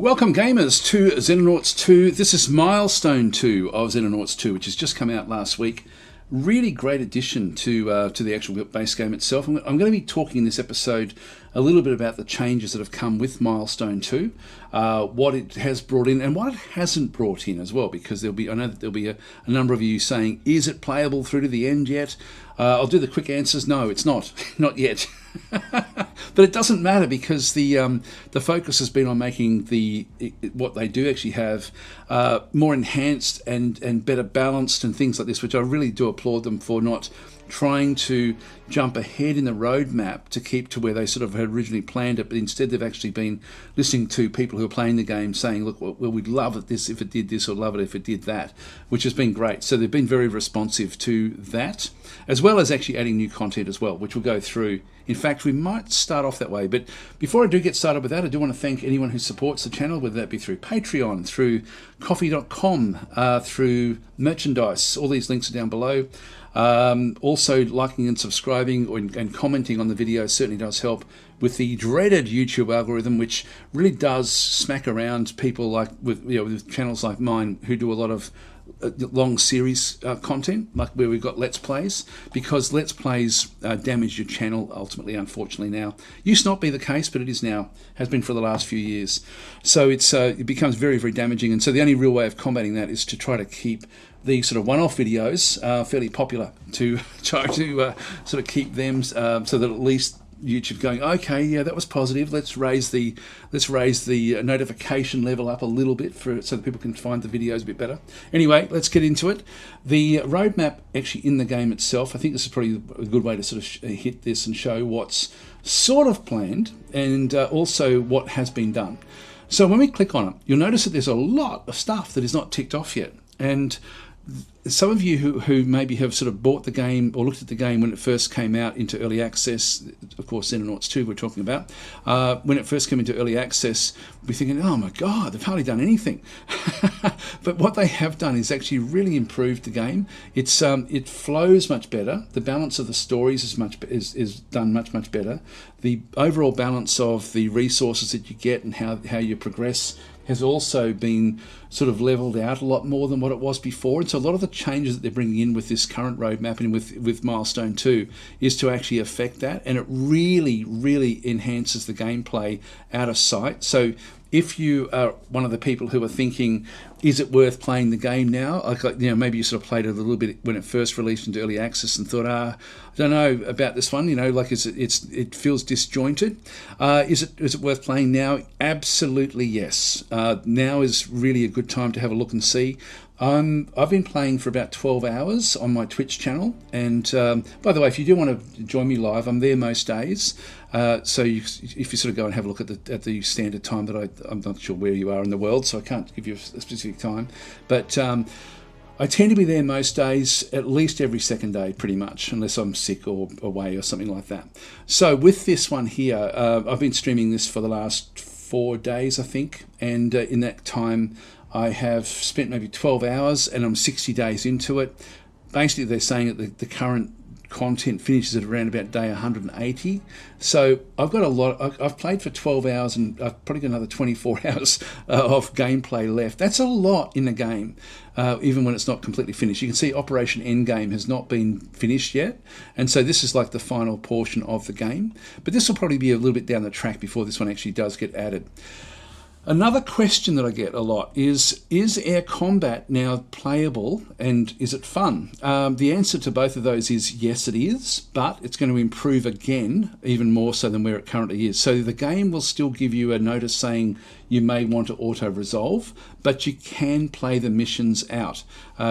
Welcome gamers to Xenonauts 2. This is Milestone 2 of Xenonauts 2, which has just come out last week. Really great addition to the actual base game itself. I'm going to be talking in this episode a little bit about the changes that have come with Milestone 2, what it has brought in and what it hasn't brought in as well, because I know that there'll be a number of you saying, is it playable through to the end yet? I'll do the quick answers. No, it's not. Not yet. But it doesn't matter, because the focus has been on making what they do actually have more enhanced and better balanced and things like this, which I really do applaud them for, not trying to jump ahead in the roadmap to keep to where they sort of had originally planned it, but instead they've actually been listening to people who are playing the game saying, look, well, we'd love it this if it did this, or love it if it did that, which has been great. So they've been very responsive to that, as well as actually adding new content as well, which we'll go through. In fact, we might start off that way. But before I do get started with that, I do want to thank anyone who supports the channel, whether that be through Patreon, through coffee.com, through merchandise. All these links are down below. Also, liking and subscribing and commenting on the video certainly does help with the dreaded YouTube algorithm, which really does smack around people like with channels like mine who do a lot of long series content, like where we've got Let's Plays, because Let's Plays damage your channel ultimately, unfortunately now. Used to not be the case, but it is now, has been for the last few years. So it becomes very, very damaging, and so the only real way of combating that is to try to keep these sort of one-off videos fairly popular, to try to sort of keep them so that at least YouTube going, okay, yeah, that was positive. Let's raise the notification level up a little bit so that people can find the videos a bit better. Anyway, let's get into it. The roadmap actually in the game itself, I think this is probably a good way to sort of hit this and show what's sort of planned and also what has been done. So when we click on it, you'll notice that there's a lot of stuff that is not ticked off yet. And some of you who maybe have sort of bought the game or looked at the game when it first came out into early access, of course Xenonauts 2 we're talking about, when it first came into early access, we're thinking, oh my god, they've hardly done anything. But what they have done is actually really improved the game. It flows much better. The balance of the stories is done much better. The overall balance of the resources that you get and how you progress has also been sort of leveled out a lot more than what it was before. And so a lot of the changes that they're bringing in with this current roadmap and with Milestone 2 is to actually affect that, and it really, really enhances the gameplay out of sight. So if you are one of the people who are thinking, is it worth playing the game now? Like, maybe you sort of played it a little bit when it first released into early access and thought, I don't know about this one. Like it feels disjointed. Is it worth playing now? Absolutely yes. Now is really a good time to have a look and see. I've been playing for about 12 hours on my Twitch channel, and by the way, if you do want to join me live, I'm there most days. So if you sort of go and have a look at the standard time that I'm not sure where you are in the world, so I can't give you a specific time, but I tend to be there most days, at least every second day, pretty much, unless I'm sick or away or something like that. So with this one here, I've been streaming this for the last 4 days, I think, and in that time I have spent maybe 12 hours and I'm 60 days into it. Basically, they're saying that the current content finishes at around about day 180. So I've got a lot. I've played for 12 hours and I've probably got another 24 hours of gameplay left. That's a lot in the game, even when it's not completely finished. You can see Operation Endgame has not been finished yet. And so this is like the final portion of the game. But this will probably be a little bit down the track before this one actually does get added. Another question that I get a lot is air combat now playable and is it fun? The answer to both of those is yes, it is, but it's going to improve again, even more so than where it currently is. So the game will still give you a notice saying you may want to auto-resolve, but you can play the missions out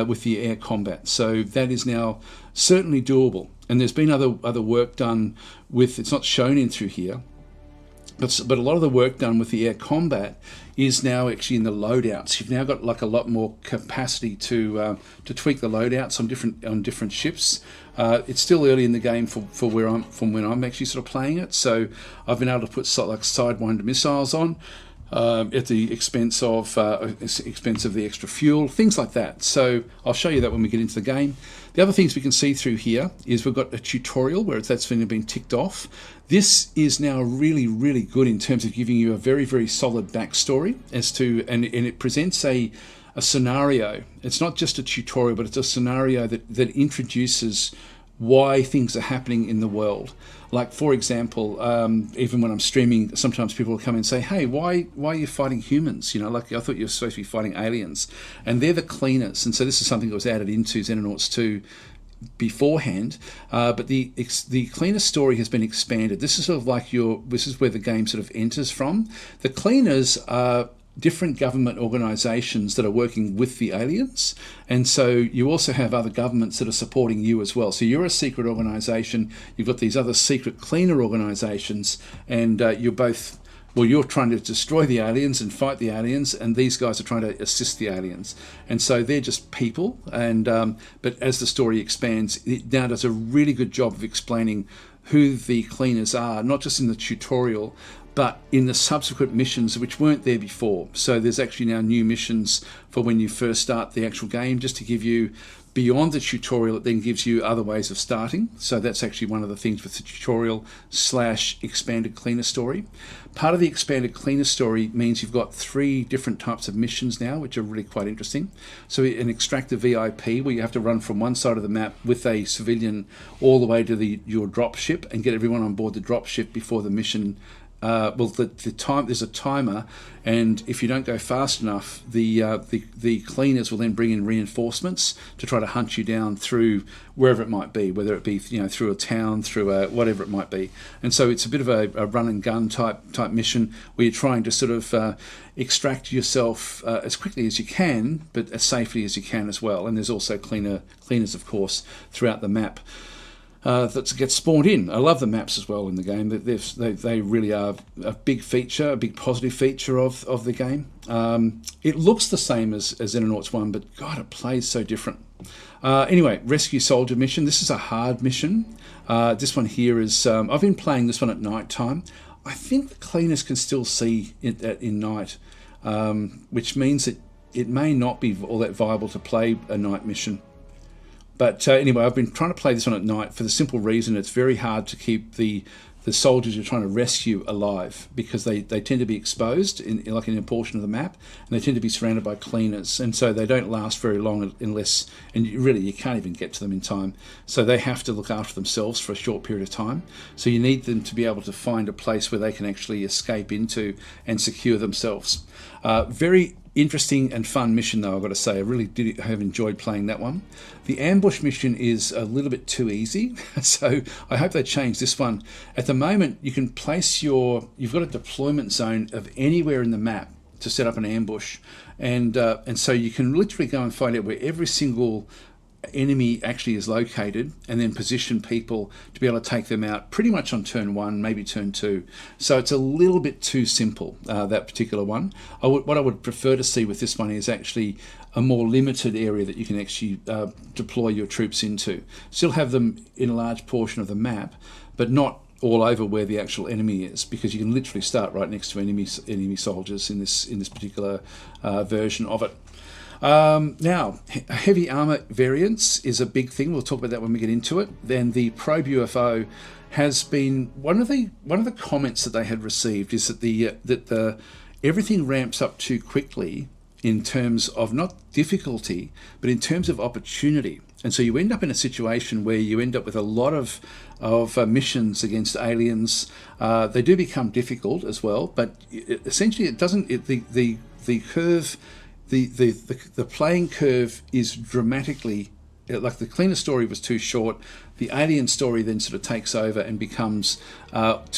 with the air combat. So that is now certainly doable. And there's been other work done with, it's not shown in through here, but a lot of the work done with the air combat is now actually in the loadouts. You've now got like a lot more capacity to tweak the loadouts on different ships. It's still early in the game from when I'm actually sort of playing it. So I've been able to put like sidewinder missiles on. at the expense of the extra fuel, things like that. So I'll show you that when we get into the game. The other things we can see through here is we've got a tutorial where that's been ticked off. This is now really, really good in terms of giving you a very, very solid backstory as to, and it presents a scenario. It's not just a tutorial, but it's a scenario that introduces why things are happening in the world. Like, for example, even when I'm streaming, sometimes people will come and say, hey, why are you fighting humans? Like, I thought you were supposed to be fighting aliens. And they're the cleaners. And so this is something that was added into Xenonauts 2 beforehand. But the cleaner story has been expanded. This is sort of like this is where the game sort of enters from. The cleaners are different government organisations that are working with the aliens, and so you also have other governments that are supporting you as well. So you're a secret organisation, you've got these other secret cleaner organisations, and you're trying to destroy the aliens and fight the aliens, and these guys are trying to assist the aliens. And so they're just people, and but as the story expands, it now does a really good job of explaining who the cleaners are, not just in the tutorial, but in the subsequent missions which weren't there before. So there's actually now new missions for when you first start the actual game, just to give you, beyond the tutorial, it then gives you other ways of starting. So that's actually one of the things with the tutorial / expanded cleaner story. Part of the expanded cleaner story means you've got 3 different types of missions now, which are really quite interesting. So an extractor VIP, where you have to run from one side of the map with a civilian all the way to your drop ship and get everyone on board the drop ship before the mission. There's a timer, and if you don't go fast enough, the cleaners will then bring in reinforcements to try to hunt you down through wherever it might be, whether it be through a town, through whatever it might be. And so it's a bit of a run and gun type mission where you're trying to sort of extract yourself as quickly as you can, but as safely as you can as well. And there's also cleaners, of course, throughout the map. That gets spawned in. I love the maps as well in the game. They really are a big feature, a big positive feature of the game. It looks the same as Xenonauts 1, but God, it plays so different. Anyway, Rescue Soldier mission. This is a hard mission. This one here is, I've been playing this one at night time. I think the cleaners can still see it in night, which means that it may not be all that viable to play a night mission. But anyway, I've been trying to play this one at night for the simple reason it's very hard to keep the soldiers you're trying to rescue alive, because they tend to be exposed in a portion of the map, and they tend to be surrounded by cleaners, and so they don't last very long unless, and you can't even get to them in time. So they have to look after themselves for a short period of time. So you need them to be able to find a place where they can actually escape into and secure themselves. Very interesting and fun mission, though, I've got to say. I really have enjoyed playing that one. The ambush mission is a little bit too easy, so I hope they change this one. At the moment, you can place you've got a deployment zone of anywhere in the map to set up an ambush, and so you can literally go and find out where every single enemy actually is located, and then position people to be able to take them out pretty much on turn 1, maybe turn 2. So it's a little bit too simple, that particular one. What I would prefer to see with this one is actually a more limited area that you can actually deploy your troops into. Still have them in a large portion of the map, but not all over where the actual enemy is, because you can literally start right next to enemy soldiers in this particular version of it. Now, heavy armor variance is a big thing. We'll talk about that when we get into it. Then the probe UFO has been one of the comments that they had received is that everything ramps up too quickly in terms of not difficulty, but in terms of opportunity. And so you end up in a situation where you end up with a lot of missions against aliens. They do become difficult as well, but essentially it doesn't. The curve. The playing curve is dramatically, like the cleaner story was too short. The alien story then sort of takes over and becomes it's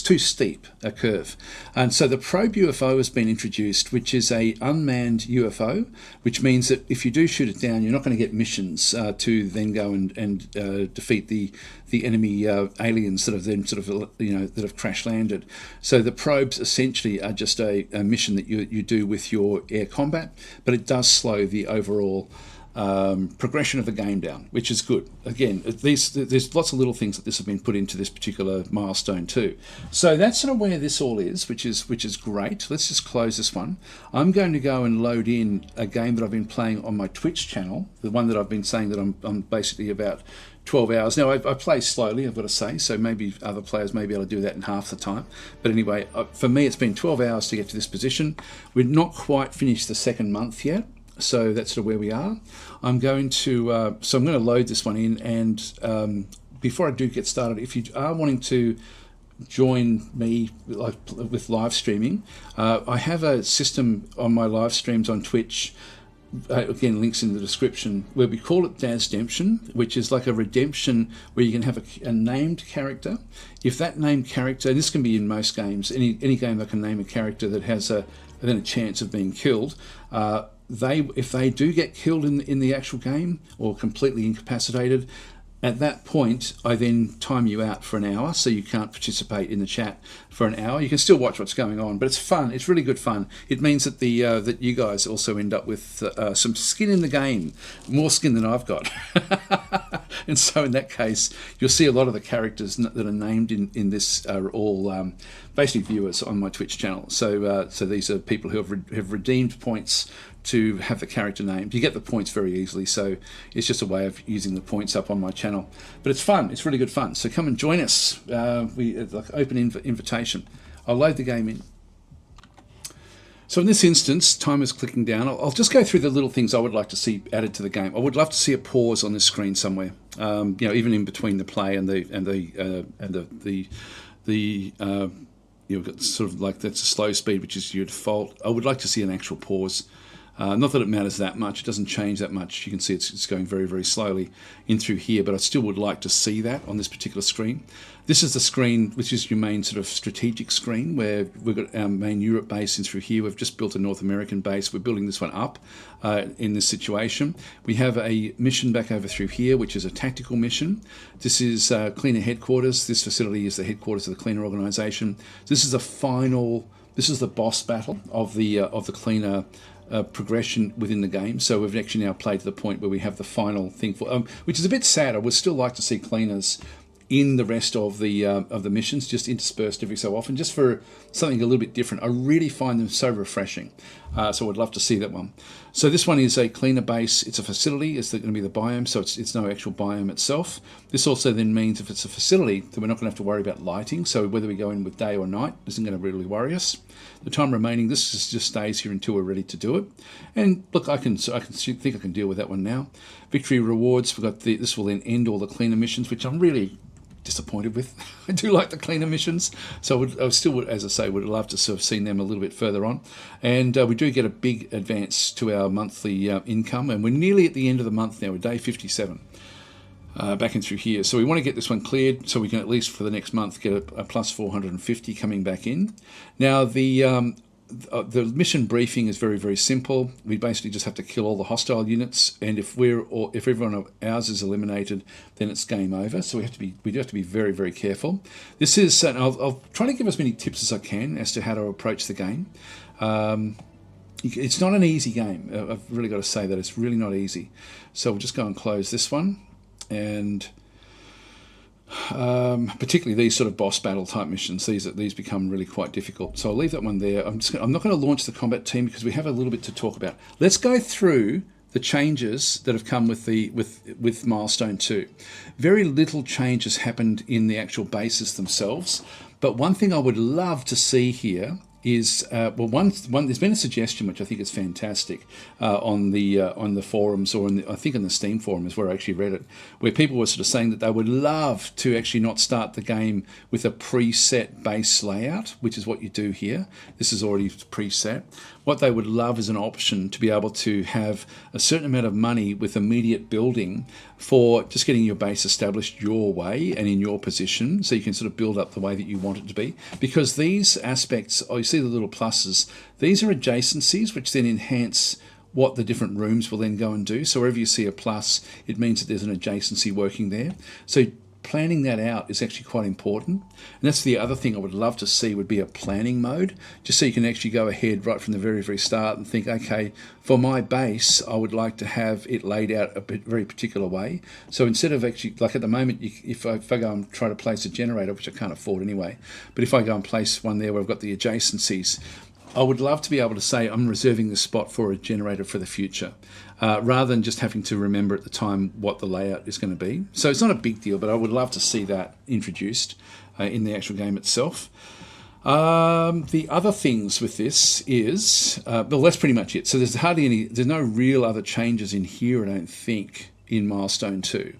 too steep a curve. And so the probe UFO has been introduced, which is a unmanned UFO, which means that if you do shoot it down, you're not going to get missions to then go and defeat the enemy aliens that have then sort of that have crash landed. So the probes essentially are just a mission that you do with your air combat, but it does slow the overall progression of the game down, which is good. Again, there's lots of little things that this have been put into this particular milestone too. So that's sort of where this all is, which is great. Let's just close this one. I'm going to go and load in a game that I've been playing on my Twitch channel, the one that I've been saying that I'm basically about 12 hours. Now, I play slowly, I've got to say, so maybe other players may be able to do that in half the time. But anyway, for me, it's been 12 hours to get to this position. We've not quite finished the second month yet. So that's sort of where we are. I'm going to load this one in, and before I do get started, if you are wanting to join me with live streaming, I have a system on my live streams on Twitch. Again, links in the description, where we call it Dazdemption, which is like a redemption where you can have a named character. If that named character, and this can be in most games, any game that can name a character that has a chance of being killed, if they do get killed in the actual game or completely incapacitated, at that point, I then time you out for an hour, so you can't participate in the chat for an hour. You can still watch what's going on, but it's fun. It's really good fun. It means that that you guys also end up with some skin in the game, more skin than I've got. And so in that case, you'll see a lot of the characters that are named in this are all basically viewers on my Twitch channel. So these are people who have redeemed points to have the character named. You get the points very easily, so it's just a way of using the points up on my channel. But it's fun. It's really good fun. So come and join us. It's like open invitation. I'll load the game in. So in this instance, time is clicking down. I'll just go through the little things I would like to see added to the game. I would love to see a pause on this screen somewhere. Even in between the play and the you've got sort of like that's a slow speed, which is your default. I would like to see an actual pause. Not that it matters that much. It doesn't change that much. You can see it's going very, very slowly in through here, but I still would like to see that on this particular screen. This is the screen, which is your main sort of strategic screen, where we've got our main Europe base in through here. We've just built a North American base. We're building this one up in this situation. We have a mission back over through here, which is a tactical mission. This is Cleaner Headquarters. This facility is the headquarters of the Cleaner organization. This is the boss battle of the Cleaner progression within the game. So we've actually now played to the point where we have the final thing for, which is a bit sad. I would still like to see cleaners in the rest of the missions, just interspersed every so often, just for something a little bit different. I really find them so refreshing. So I'd love to see that one. So this one is a cleaner base. It's a facility. It's going to be the biome, so it's no actual biome itself. This also then means if it's a facility, then we're not going to have to worry about lighting. So whether we go in with day or night isn't going to really worry us. The time remaining, this just stays here until we're ready to do it. And look, I think I can deal with that one now. Victory rewards. We've got this will then end all the cleaner missions, which I'm really disappointed with. I do like the cleaner missions, so I still would, as I say, would love to sort of seen them a little bit further on. And we do get a big advance to our monthly income, and we're nearly at the end of the month now. We're day 57 back in through here, so we want to get this one cleared so we can at least for the next month get a plus 450 coming back in. Now the mission briefing is very, very simple. We basically just have to kill all the hostile units, and if everyone of ours is eliminated, then it's game over. So we do have to be very, very careful. This is, and I'll try to give as many tips as I can as to how to approach the game. It's not an easy game. I've really got to say that it's really not easy. So we'll just go and close this one, and particularly these sort of boss battle type missions, these become really quite difficult. So I'll leave that one there. I'm not going to launch the combat team because we have a little bit to talk about. Let's go through the changes that have come with Milestone 2. Very little change has happened in the actual bases themselves, but one thing I would love to see here is one. There's been a suggestion which I think is fantastic on the forums, or I think in the Steam forum is where I actually read it, where people were sort of saying that they would love to actually not start the game with a preset base layout, which is what you do here. This is already preset. What they would love is an option to be able to have a certain amount of money with immediate building for just getting your base established your way and in your position, so you can sort of build up the way that you want it to be. Because these aspects, you see the little pluses, these are adjacencies which then enhance what the different rooms will then go and do. So wherever you see a plus, it means that there's an adjacency working there. So planning that out is actually quite important. And that's the other thing I would love to see would be a planning mode, just so you can actually go ahead right from the very, very start and think, okay, for my base, I would like to have it laid out a very particular way. So instead of actually, like at the moment, if I go and try to place a generator, which I can't afford anyway, but if I go and place one there where I've got the adjacencies, I would love to be able to say I'm reserving this spot for a generator for the future, rather than just having to remember at the time what the layout is going to be. So it's not a big deal, but I would love to see that introduced in the actual game itself. The other things with this is, well, that's pretty much it. So there's no real other changes in here, I don't think, in Milestone 2.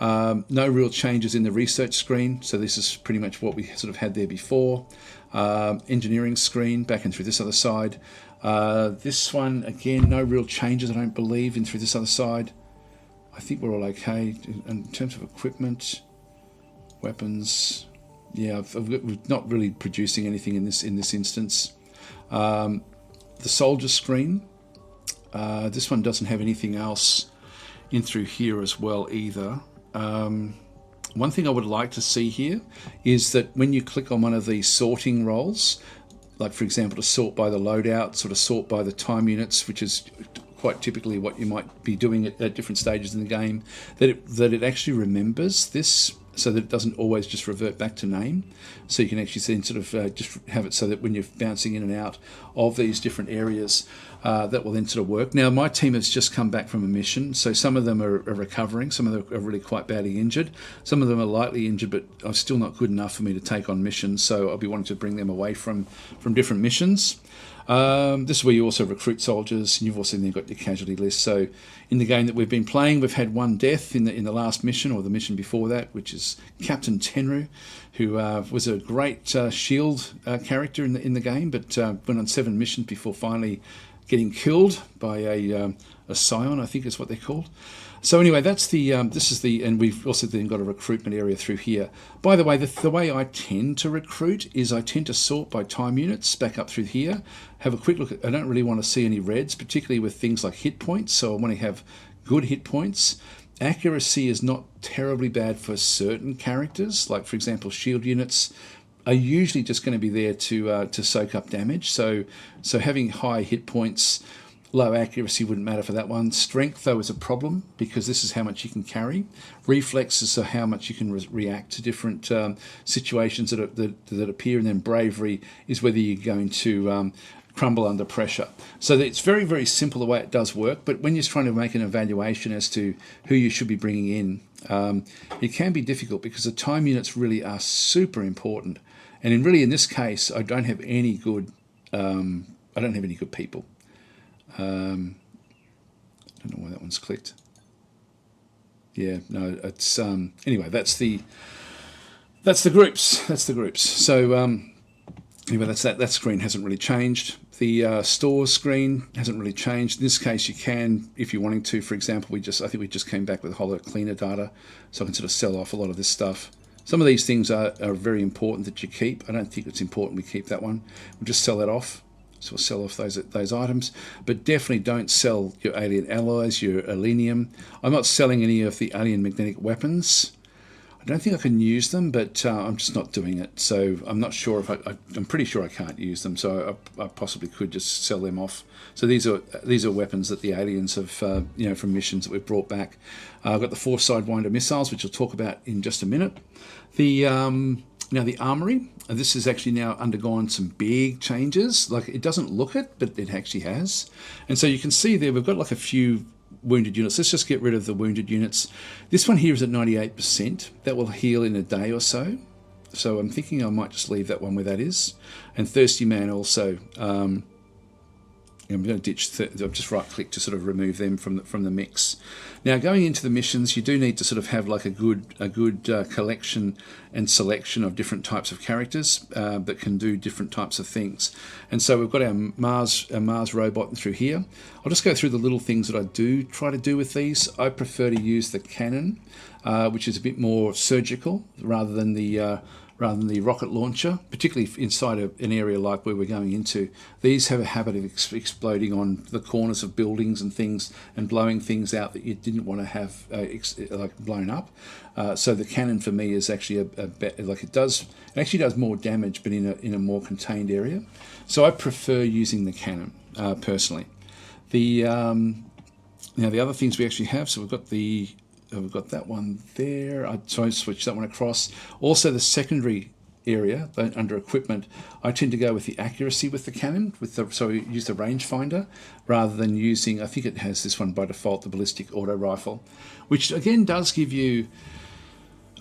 No real changes in the research screen, so this is pretty much what we sort of had there before. Engineering screen back and through this other side. This one, again, no real changes, I don't believe, in through this other side. I think we're all okay. In terms of equipment, weapons, yeah, we're not really producing anything in this instance. The soldier screen, this one doesn't have anything else in through here as well either. One thing I would like to see here is that when you click on one of these sorting roles, like for example to sort by the loadout, sort of sort by the time units, which is quite typically what you might be doing at different stages in the game, that it actually remembers this, so that it doesn't always just revert back to name. So you can actually then sort of just have it so that when you're bouncing in and out of these different areas, that will then sort of work. Now, my team has just come back from a mission, so some of them are recovering, some of them are really quite badly injured, some of them are lightly injured, but are still not good enough for me to take on missions, so I'll be wanting to bring them away from different missions. This is where you also recruit soldiers, and you've also then got your casualty list. So in the game that we've been playing, we've had one death in the last mission, or the mission before that, which is Captain Tenru, who was a great shield character in the game, but went on 7 missions before finally getting killed by a scion, I think is what they're called. So anyway, that's and we've also then got a recruitment area through here. By the way, the way I tend to recruit is I tend to sort by time units back up through here. Have a quick look I don't really want to see any reds, particularly with things like hit points. So I want to have good hit points. Accuracy is not terribly bad for certain characters, like for example, shield units are usually just going to be there to soak up damage. So having high hit points, low accuracy wouldn't matter for that one. Strength, though, is a problem because this is how much you can carry. Reflexes are how much you can react to different situations that appear. And then bravery is whether you're going to crumble under pressure. So it's very, very simple the way it does work. But when you're trying to make an evaluation as to who you should be bringing in, it can be difficult because the time units really are super important. And in this case, I don't have any good people. I don't know why that one's clicked. Yeah, no, it's anyway. That's the groups. That's the groups. So anyway, that screen hasn't really changed. The stores screen hasn't really changed. In this case, you can, if you're wanting to. For example, I think we just came back with holo cleaner data, so I can sort of sell off a lot of this stuff. Some of these things are very important that you keep. I don't think it's important we keep that one. We'll just sell that off. So we'll sell off those items, but definitely don't sell your alien alloys, your alenium. I'm not selling any of the alien magnetic weapons. I don't think I can use them, but I'm just not doing it. So I'm not sure if I'm pretty sure I can't use them. So I possibly could just sell them off. So these are weapons that the aliens have, from missions that we've brought back. I've got the 4 Sidewinder missiles, which I'll talk about in just a minute. Now the armory, this has actually now undergone some big changes. Like it doesn't look it, but it actually has. And so you can see there, we've got like a few wounded units. Let's just get rid of the wounded units. This one here is at 98%. That will heal in a day or so. So I'm thinking I might just leave that one where that is. And Thirsty Man also. I'm going to ditch. I'll just right-click to sort of remove them from the mix. Now, going into the missions, you do need to sort of have like a good collection and selection of different types of characters that can do different types of things. And so we've got our Mars robot through here. I'll just go through the little things that I do try to do with these. I prefer to use the cannon, which is a bit more surgical rather than the rather than the rocket launcher, particularly inside an area like where we're going into. These have a habit of exploding on the corners of buildings and things and blowing things out that you didn't want to have like blown up. So the cannon for me is actually it actually does more damage, but in a more contained area. So I prefer using the cannon personally. Now the other things we actually have, so we've got that one there. I switch that one across. Also the secondary area under equipment, I tend to go with the accuracy with the cannon, so we use the rangefinder rather than using, I think it has this one by default, the ballistic auto rifle, which again does give you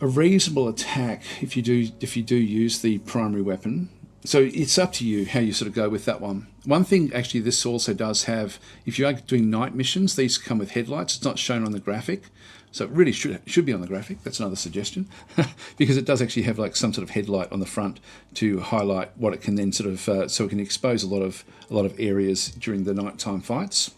a reasonable attack if you do use the primary weapon. So it's up to you how you sort of go with that one. One thing actually this also does have, if you are doing night missions, these come with headlights. It's not shown on the graphic, so it really should be on the graphic. That's another suggestion, because it does actually have like some sort of headlight on the front to highlight what it can then sort of, so it can expose a lot of areas during the nighttime fights.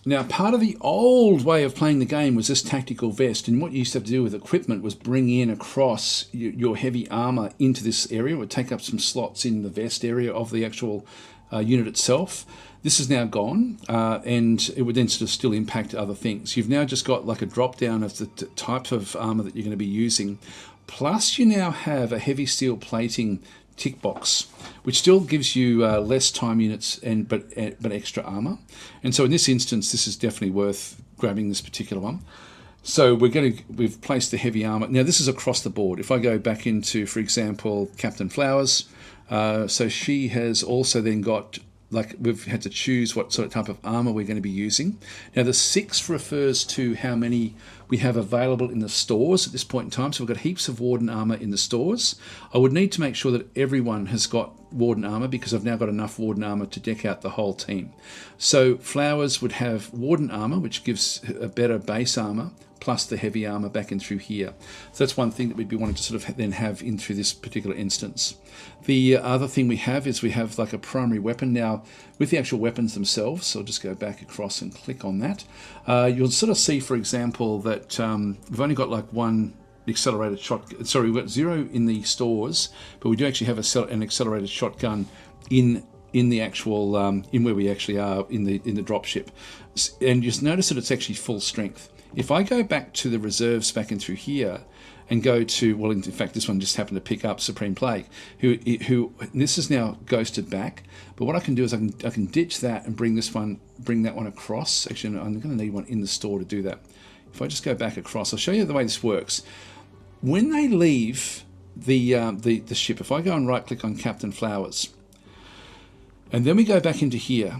Now, part of the old way of playing the game was this tactical vest, and what you used to have to do with equipment was bring in across your heavy armor into this area. It would take up some slots in the vest area of the actual unit itself. This is now gone, and it would then sort of still impact other things. You've now just got like a drop down of the type of armor that you're going to be using. Plus, you now have a heavy steel plating tick box, which still gives you less time units but extra armor. And so in this instance, this is definitely worth grabbing this particular one. So we've placed the heavy armor. Now this is across the board. If I go back into, for example, Captain Flowers, so she has also then got, like, we've had to choose what sort of type of armor we're going to be using. Now the 6 refers to how many we have available in the stores at this point in time. So we've got heaps of Warden armor in the stores. I would need to make sure that everyone has got Warden armor, because I've now got enough Warden armor to deck out the whole team. So Flowers would have Warden armor, which gives a better base armor, plus the heavy armor back in through here. So that's one thing that we'd be wanting to sort of then have in through this particular instance. The other thing we have is we have like a primary weapon. Now, with the actual weapons themselves, so I'll just go back across and click on that. You'll sort of see, for example, that we've only got like one accelerated shot. Sorry, we've got 0 in the stores, but we do actually have an accelerated shotgun in the actual in where we actually are in the dropship. And just notice that it's actually full strength. If I go back to the reserves back in through here and go to, well, in fact, this one just happened to pick up Supreme Plague, who this is now ghosted back. But what I can do is I can ditch that and bring that one across. Actually, I'm going to need one in the store to do that. If I just go back across, I'll show you the way this works. When they leave the ship, if I go and right click on Captain Flowers, and then we go back into here.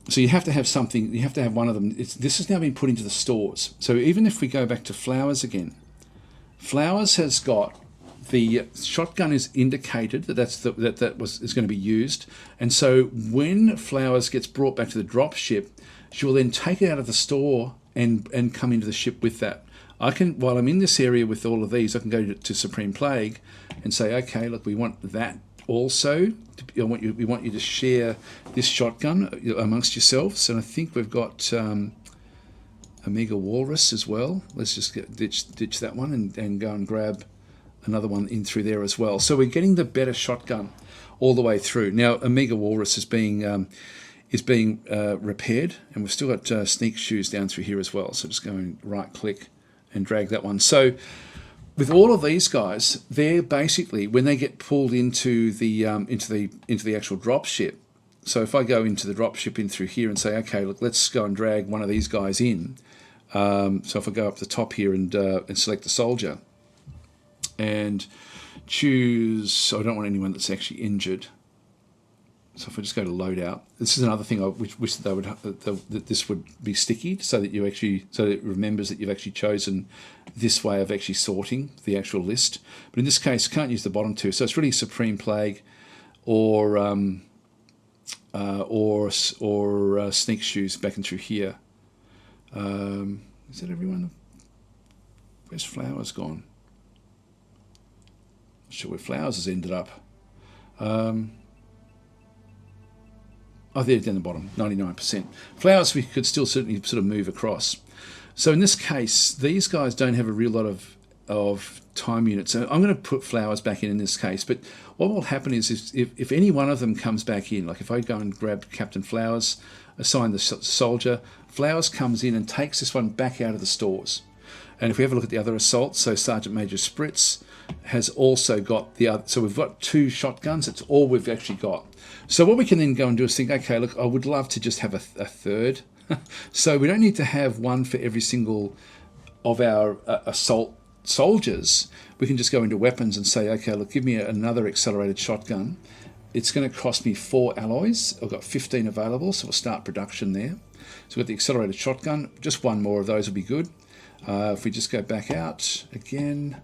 So you have to have something, you have to have one of them. This has now been put into the stores. So even if we go back to Flowers again, Flowers has got the shotgun is indicated that is going to be used. And so when Flowers gets brought back to the drop ship, she will then take it out of the store and come into the ship with that. I can, while I'm in this area with all of these, I can go to Supreme Plague and say, okay, look, we want that also. We want you to share this shotgun amongst yourselves. And I think we've got Omega Walrus as well. Let's just ditch that one and go and grab another one in through there as well. So we're getting the better shotgun all the way through. Now Omega Walrus is being repaired, and we've still got sneak shoes down through here as well. So just go and right click and drag that one. So with all of these guys, they're basically, when they get pulled into the actual drop ship. So if I go into the drop ship in through here and say, okay, look, let's go and drag one of these guys in. So if I go up the top here and select the soldier and choose, so I don't want anyone that's actually injured. So if I just go to loadout, this is another thing I wish that this would be sticky, so that it remembers that you've actually chosen this way of actually sorting the actual list. But in this case, can't use the bottom two, so it's really Supreme Plague or Sneak Shoes back in through here. Is that everyone? Where's Flowers gone? Not sure where Flowers has ended up. Oh, there, down the bottom, 99%. Flowers we could still certainly sort of move across. So in this case, these guys don't have a real lot of of time units. So I'm going to put flowers back in this case, but what will happen is if any one of them comes back in, like if I go and grab Captain Flowers, assign the soldier, Flowers comes in and takes this one back out of the stores. And if we have a look at the other assaults, so Sergeant Major Spritz has also got the other, so we've got 2 shotguns, it's all we've actually got. So what we can then go and do is think, okay, look, I would love to just have a third. So we don't need to have one for every single of our assault soldiers. We can just go into weapons and say, okay, look, give me another accelerated shotgun. It's going to cost me 4 alloys. I've got 15 available, so we'll start production there. So we've got the accelerated shotgun. Just one more of those will be good. If we just go back out again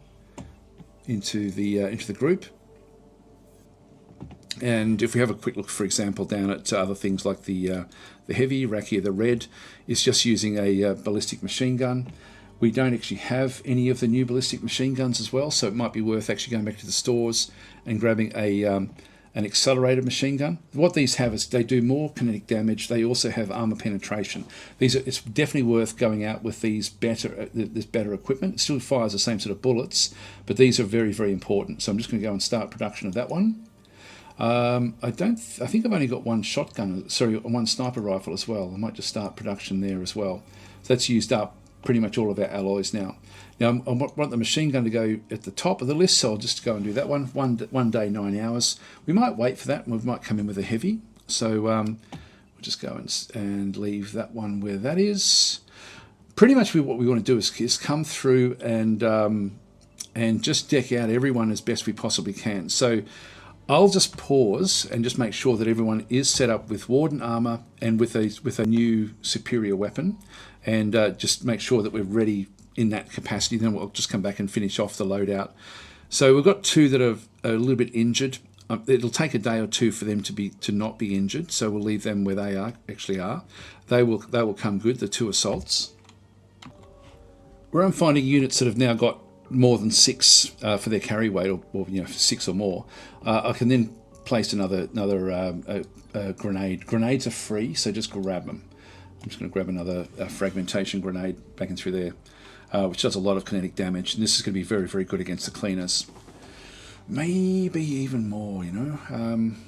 into the group, and if we have a quick look, for example, down at other things like the heavy rack here, the red is just using a ballistic machine gun. We don't actually have any of the new ballistic machine guns as well, so it might be worth actually going back to the stores and grabbing an accelerated machine gun. What these have is they do more kinetic damage. They also have armor penetration. It's definitely worth going out with this better equipment. It still fires the same sort of bullets, but these are very, very important. So I'm just going to go and start production of that one. I think I've only got one sniper rifle as well. I might just start production there as well. So that's used up pretty much all of our alloys now. Now I want the machine gun to go at the top of the list, so I'll just go and do that one day, 9 hours. We might wait for that, and we might come in with a heavy. So we'll just go and leave that one where that is. Pretty much what we want to do is come through and just deck out everyone as best we possibly can. So I'll just pause and just make sure that everyone is set up with Warden armor and with a new superior weapon, and just make sure that we're ready in that capacity. Then we'll just come back and finish off the loadout. So we've got 2 that are a little bit injured. It'll take a day or 2 for them to not be injured, so we'll leave them where they actually are. They will come good, the 2 assaults. Where I'm finding units that have now got more than 6 for their carry weight, or 6 or more, I can then place another grenade. Grenades are free, so just grab them. I'm just going to grab another fragmentation grenade back in through there, which does a lot of kinetic damage, and this is going to be very, very good against the cleaners. Maybe even more, No,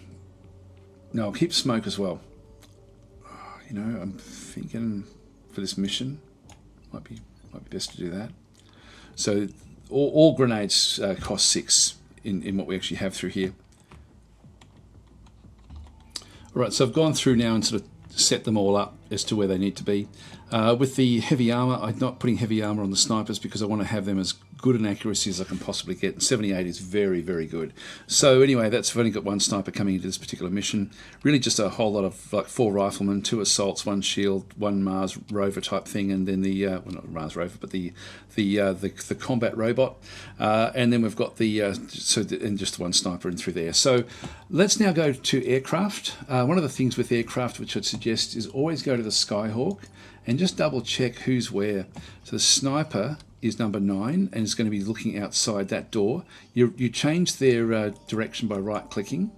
I'll keep smoke as well. I'm thinking for this mission, might be best to do that. So all grenades cost 6 in what we actually have through here. All right, so I've gone through now and sort of set them all up as to where they need to be. With the heavy armor, I'm not putting heavy armor on the snipers because I want to have them as good an accuracy as I can possibly get. And 78 is very, very good. So anyway, I've only got 1 sniper coming into this particular mission. Really just a whole lot of 4 riflemen, 2 assaults, 1 shield, 1 Mars rover type thing, and then not Mars rover, but the combat robot. And then we've got and just 1 sniper in through there. So let's now go to aircraft. One of the things with aircraft which I'd suggest is always go to the Skyhawk and just double check who's where. So the sniper is number 9 and is going to be looking outside that door. You change their direction by right clicking.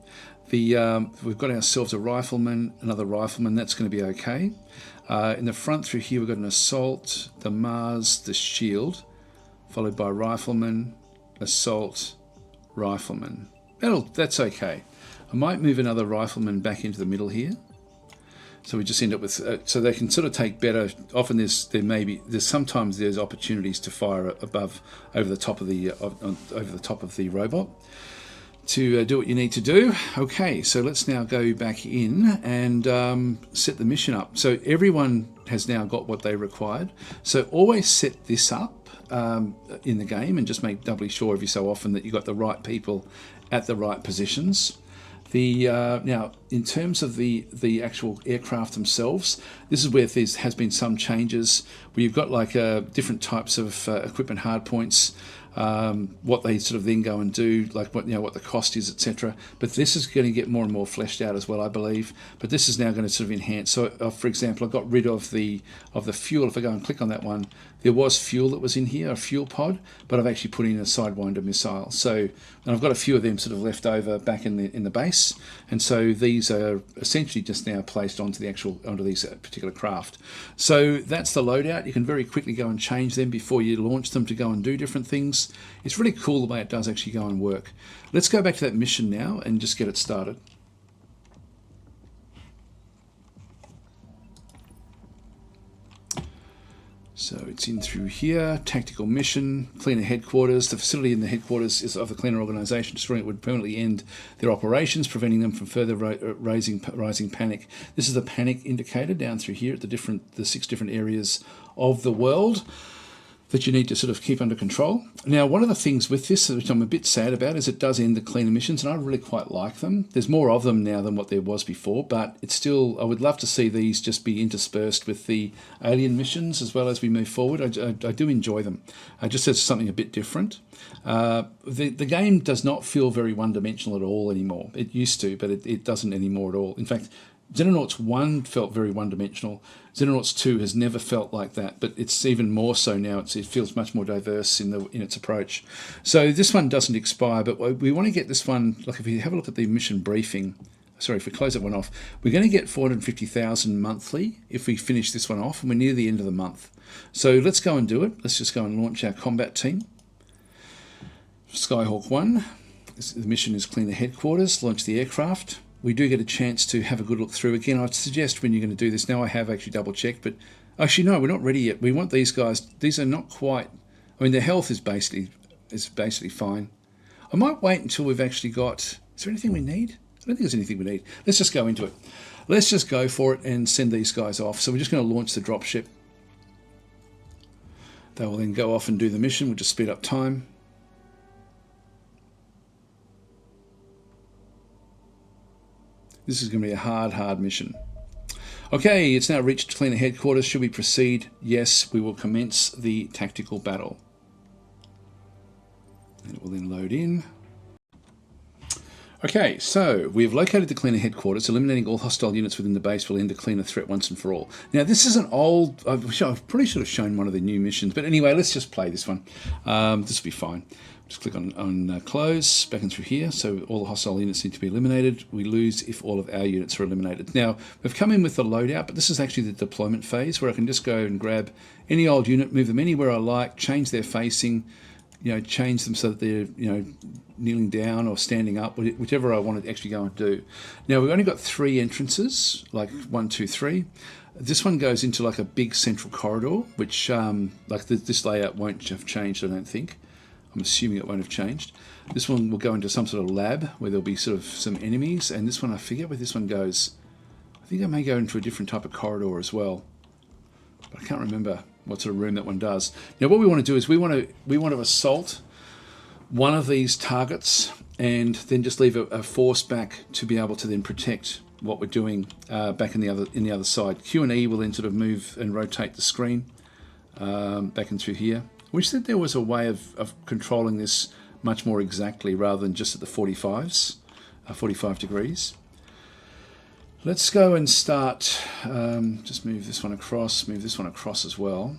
We've got ourselves a rifleman, another rifleman, that's going to be okay. In the front through here we've got an assault, the Mars, the shield, followed by rifleman, assault, rifleman. That's okay. I might move another rifleman back into the middle here. So we just end up with, so they can sort of take better. Often sometimes there's opportunities to fire over the top of the robot to do what you need to do. Okay, so let's now go back in and set the mission up. So everyone has now got what they required. So always set this up in the game and just make doubly sure every so often that you've got the right people at the right positions. Now, in terms of the actual aircraft themselves, this is where there has been some changes where you've got different types of equipment hardpoints, what they sort of then go and do, what the cost is, etc. But this is going to get more and more fleshed out as well, I believe. But this is now going to sort of enhance. So, for example, I got rid of the fuel. If I go and click on that one, there was fuel that was in here, a fuel pod, but I've actually put in a Sidewinder missile. So, and I've got a few of them sort of left over back in the base, and so these are essentially just now placed onto these particular craft. So that's the loadout. You can very quickly go and change them before you launch them to go and do different things. it's really cool the way it does actually go and work. Let's go back to that mission now and just get it started. So it's in through here, tactical mission, cleaner headquarters. The facility in the headquarters is of the cleaner organisation. Destroying it would permanently end their operations, preventing them from further rising panic. This is the panic indicator down through here at the 6 different areas of the world that you need to sort of keep under control. Now, one of the things with this, which I'm a bit sad about, is it does end the cleaner missions, and I really quite like them. There's more of them now than what there was before, but it's still, I would love to see these just be interspersed with the alien missions as well as we move forward. I do enjoy them. Just as something a bit different. The game does not feel very one-dimensional at all anymore. It used to, but it doesn't anymore at all. In fact, Xenonauts 1 felt very one-dimensional. Xenonauts 2 has never felt like that, but it's even more so now. It feels much more diverse in its approach. So this one doesn't expire, but we want to get this one, like if you have a look at the mission briefing, sorry, if we close that one off, we're going to get 450,000 monthly if we finish this one off, and we're near the end of the month. So let's go and do it. Let's just go and launch our combat team. Skyhawk 1, the mission is clean the headquarters, launch the aircraft. We do get a chance to have a good look through. Again, I'd suggest when you're going to do this, now I have actually double checked, but actually no, we're not ready yet. We want these guys, these are not quite, I mean their health is basically fine. I might wait until we've actually got, is there anything we need? I don't think there's anything we need. Let's just go into it. Let's just go for it and send these guys off. So we're just going to launch the dropship. They will then go off and do the mission. We'll just speed up time. This is going to be a hard mission. Okay, it's now reached cleaner headquarters. Should we proceed? Yes, we will commence the tactical battle. And it will then load in. Okay, so we have located the cleaner headquarters. Eliminating all hostile units within the base will end the cleaner threat once and for all. Now, this is an old... I probably should have shown one of the new missions. But anyway, let's just play this one. This will be fine. Just click on close, back and through here. So all the hostile units need to be eliminated. We lose if all of our units are eliminated. Now, we've come in with the loadout, but this is actually the deployment phase where I can just go and grab any old unit, move them anywhere I like, change their facing, change them so that they're, kneeling down or standing up, whichever I want to actually go and do. Now, we've only got 3 entrances, like 1, 2, 3. This one goes into like a big central corridor, which this layout won't have changed, I don't think. I'm assuming it won't have changed. This one will go into some sort of lab where there'll be sort of some enemies, and this one, I forget where this one goes. I think I may go into a different type of corridor as well, but I can't remember what sort of room that one does. Now, what we want to do is we want to assault one of these targets, and then just leave a force back to be able to then protect what we're doing back in the other side. Q and E will then sort of move and rotate the screen back and through here. I wish that there was a way of controlling this much more exactly rather than just at the 45 degrees. Let's go and start, just move this one across as well.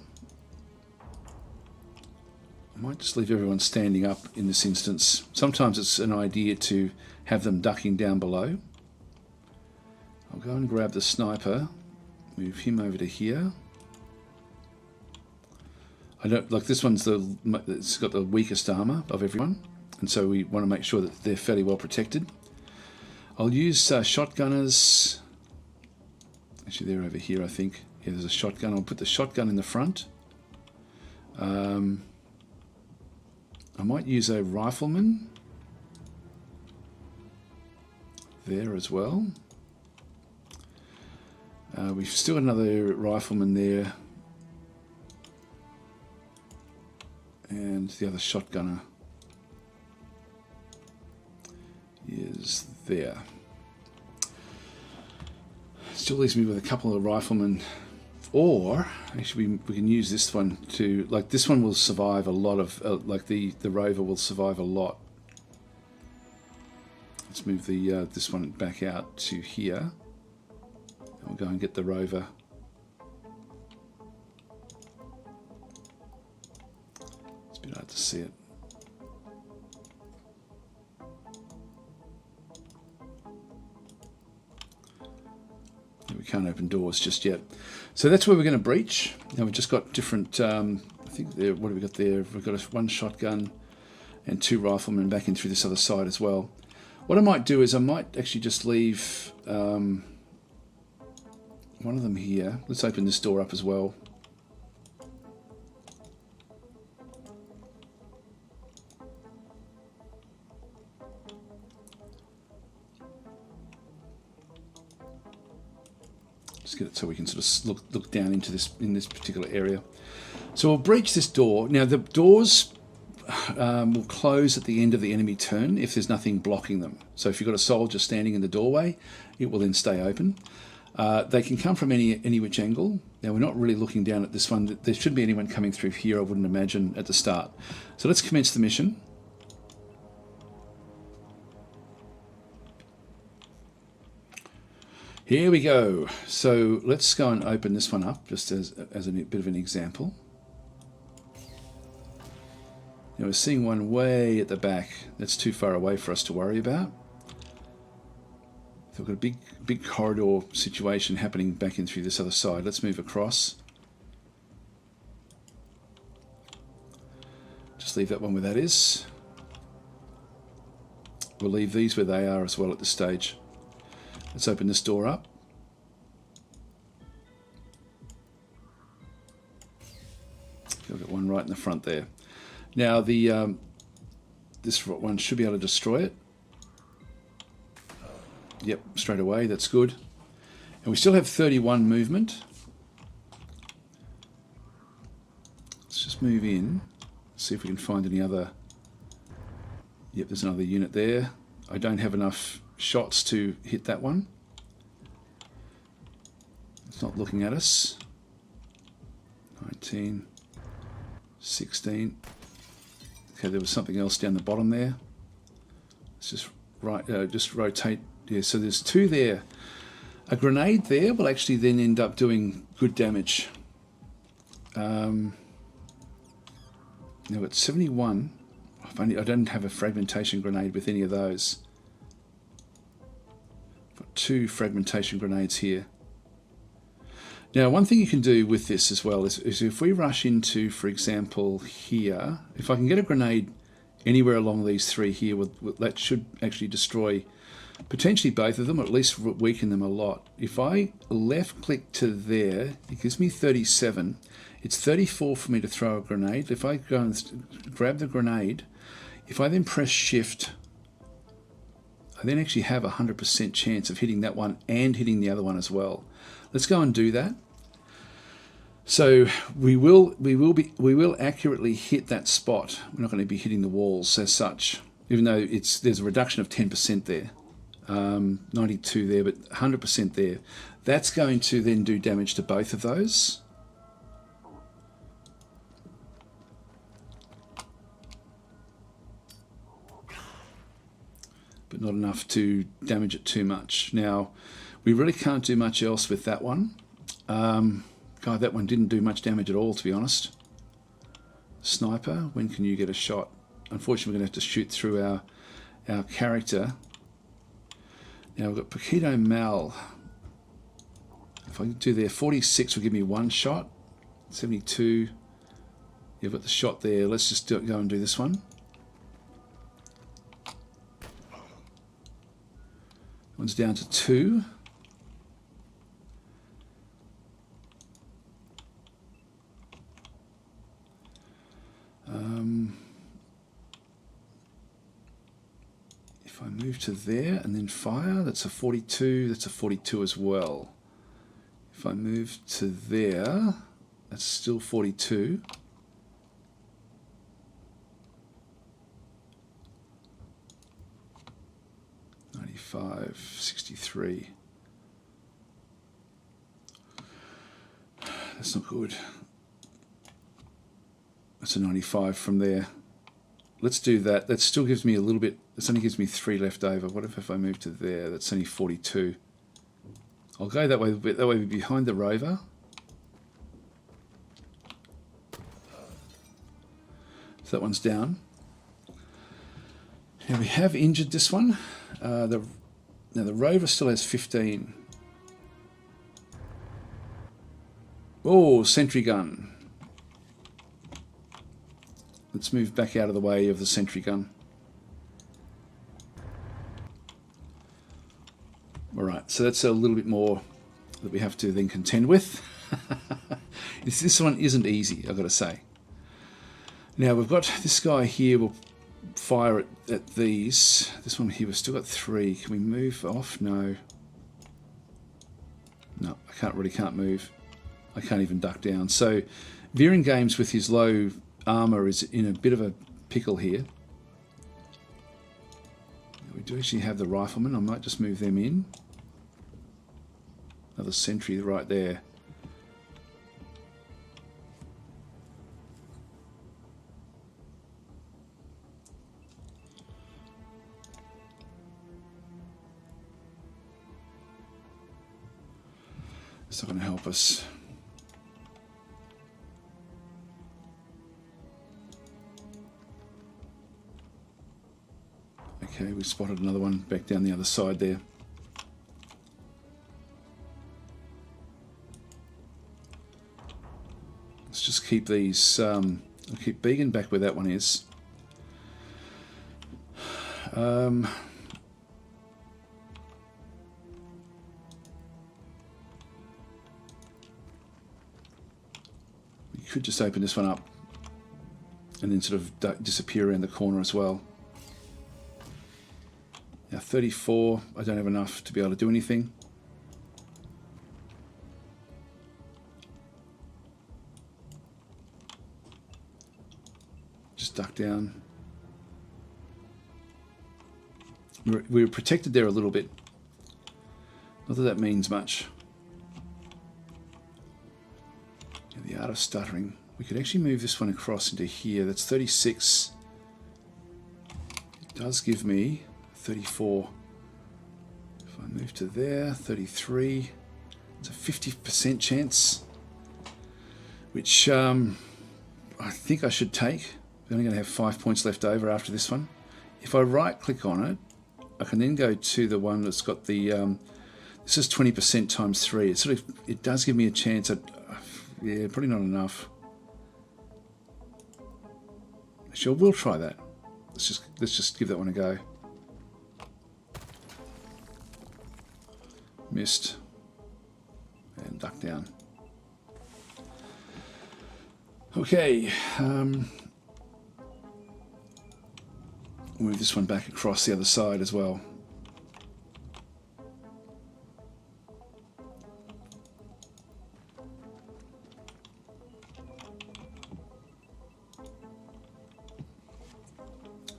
I might just leave everyone standing up in this instance. Sometimes it's an idea to have them ducking down below. I'll go and grab the sniper, move him over to here. I don't like this one's it's got the weakest armor of everyone, and so we want to make sure that they're fairly well protected. I'll use shotgunners. Actually, they're over here, I think. Yeah, there's a shotgun. I'll put the shotgun in the front. I might use a rifleman there as well. We've still got another rifleman there. And the other shotgunner is there. Still leaves me with a couple of riflemen. Or, actually, we can use this one to, like, this one will survive a lot of, like, the rover will survive a lot. Let's move the this one back out to here. And we'll go and get the rover. It's a bit hard to see it. We can't open doors just yet. So that's where we're going to breach. Now we've just got different think there. What have we got there? We've got one shotgun and 2 riflemen back in through this other side as well. What I might do is I might actually just leave one of them here. Let's open this door up as well. Just get it so we can sort of look down into this in this particular area. So we'll breach this door. Now the doors will close at the end of the enemy turn if there's nothing blocking them. So if you've got a soldier standing in the doorway, it will then stay open. They can come from any which angle. Now we're not really looking down at this one. There shouldn't be anyone coming through here, I wouldn't imagine, at the start. So let's commence the mission. Here we go. So let's go and open this one up just as a bit of an example. Now we're seeing one way at the back. That's too far away for us to worry about. So we've got a big corridor situation happening back in through this other side. Let's move across. Just leave that one where that is. We'll leave these where they are as well at this stage. Let's open this door up. I've got one right in the front there. Now this one should be able to destroy it. Yep, straight away, that's good. And we still have 31 movement. Let's just move in, see if we can find any other. Yep, there's another unit there. I don't have enough shots to hit that one. It's not looking at us. 19, 16. Okay, there was something else down the bottom there. Let's just rotate. Yeah, so there's 2 there. A grenade there will actually then end up doing good damage. Now at 71, I don't have a fragmentation grenade with any of those. I've got 2 fragmentation grenades here. Now, one thing you can do with this as well is if we rush into, for example, here, if I can get a grenade anywhere along these 3 here, that should actually destroy potentially both of them, or at least weaken them a lot. If I left click to there, it gives me 37. It's 34 for me to throw a grenade. If I go and grab the grenade, if I then press shift, I then actually have a 100% chance of hitting that one and hitting the other one as well. Let's go and do that. So we will accurately hit that spot. We're not going to be hitting the walls as such, even though there's a reduction of 10% there, 92 there, but 100% there. That's going to then do damage to both of those. But not enough to damage it too much. Now, we really can't do much else with that one. God, that one didn't do much damage at all, to be honest. Sniper, when can you get a shot? Unfortunately, we're going to have to shoot through our character. Now, we've got Paquito Mal. If I do there, 46 will give me 1 shot. 72. You've got the shot there. Let's just go and do this one. One's down to 2. If I move to there and then fire, that's a 42. That's a 42 as well. If I move to there, that's still 42. .95, 63. That's not good. That's a 95 from there. Let's do that. That still gives me a little bit. This only gives me 3 left over. What if I move to there? That's only 42. I'll go that way. That way, behind the rover. So that one's down. Now we have injured this one. Now the rover still has 15. Oh, sentry gun. Let's move back out of the way of the sentry gun. Alright, so that's a little bit more that we have to then contend with. This one isn't easy, I've got to say. Now we've got this guy here, we'll fire at these. This one here, we've still got 3. Can we move off? No. No, I really can't move. I can't even duck down. So Viren Games with his low armor is in a bit of a pickle here. We do actually have the riflemen. I might just move them in. Another sentry right there. It's not going to help us. Okay, we spotted another one back down the other side there. Let's just keep these, I'll keep Began back where that one is. We could just open this one up and then sort of disappear around the corner as well. Now 34, I don't have enough to be able to do anything. Just duck down. We were protected there a little bit. Not that that means much. The art of stuttering. We could actually move this one across into here. That's 36. It does give me 34. If I move to there, 33. It's a 50% chance, which I think I should take. We're only going to have 5 points left over after this one. If I right click on it, I can then go to the one that's got the this is 20% times 3. It does give me a chance at yeah, probably not enough. Sure, we'll try that. Let's just give that one a go. Missed. And duck down. Okay. Move this one back across the other side as well.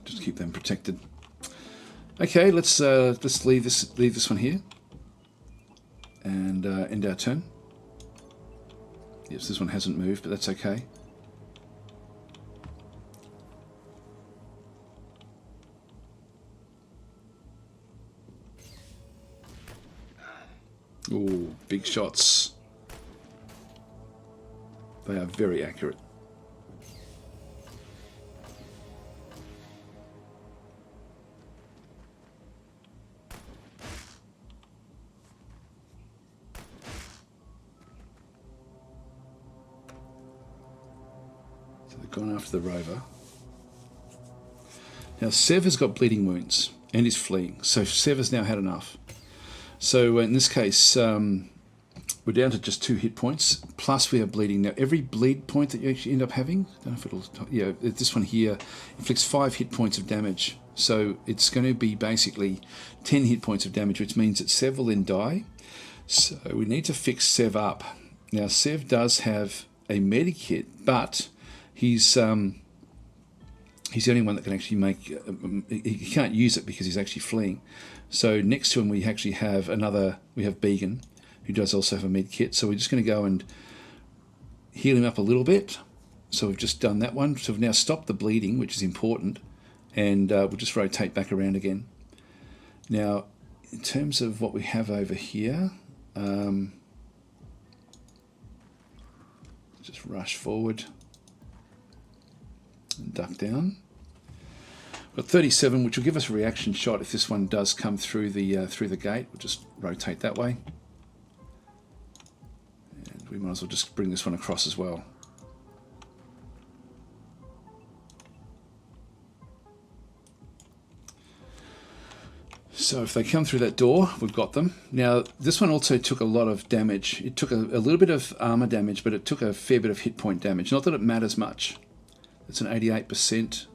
Just keep them protected. Okay, let's leave this one here and end our turn. Yes, this one hasn't moved, but that's okay. Ooh, big shots. They are very accurate. So they've gone after the rover. Now Sev has got bleeding wounds and is fleeing, so Sev has now had enough. So in this case, we're down to just 2 hit points, plus we are bleeding. Now every bleed point that you actually end up having, I don't know if it'll, yeah, this one here inflicts 5 hit points of damage. So it's going to be basically 10 hit points of damage, which means that Sev will then die. So we need to fix Sev up. Now Sev does have a medikit, but he's the only one that can actually make, he can't use it because he's actually fleeing. So next to him we actually have we have Began, who does also have a med kit. So we're just going to go and heal him up a little bit. So we've just done that one. So we've now stopped the bleeding, which is important. And we'll just rotate back around again. Now, in terms of what we have over here, just rush forward and duck down. We've got 37, which will give us a reaction shot if this one does come through the gate. We'll just rotate that way. And we might as well just bring this one across as well. So if they come through that door, we've got them. Now, this one also took a lot of damage. It took a little bit of armor damage, but it took a fair bit of hit point damage. Not that it matters much. It's an 88%,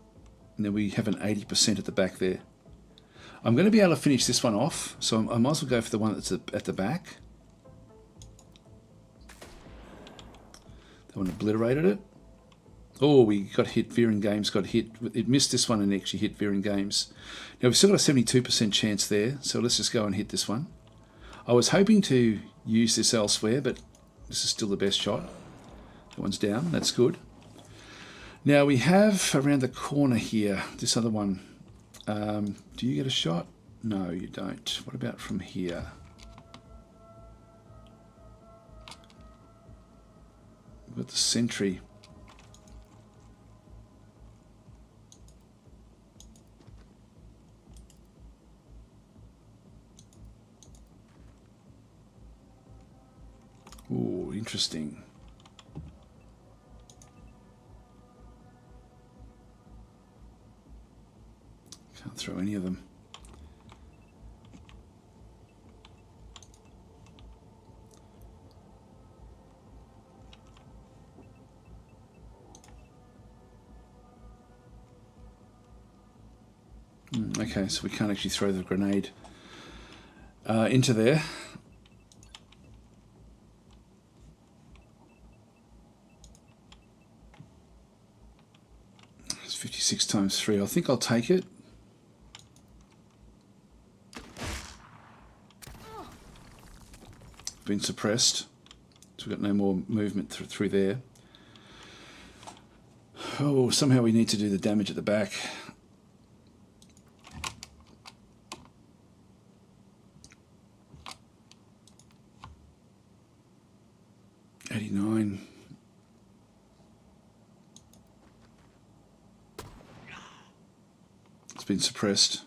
and then we have an 80% at the back there. I'm going to be able to finish this one off, so I might as well go for the one that's at the back. That one obliterated it. Oh, we got hit. Veering Games got hit. It missed this one and actually hit Veering Games. Now, we've still got a 72% chance there, so let's just go and hit this one. I was hoping to use this elsewhere, but this is still the best shot. That one's down. That's good. Now, we have around the corner here, this other one. Do you get a shot? No, you don't. What about from here? We've got the sentry. Ooh, interesting. Can't throw any of them. Okay, so we can't actually throw the grenade into there. It's 56 times 3. I think I'll take it. Been suppressed, so we've got no more movement through there. Oh, somehow we need to do the damage at the back. It's been suppressed.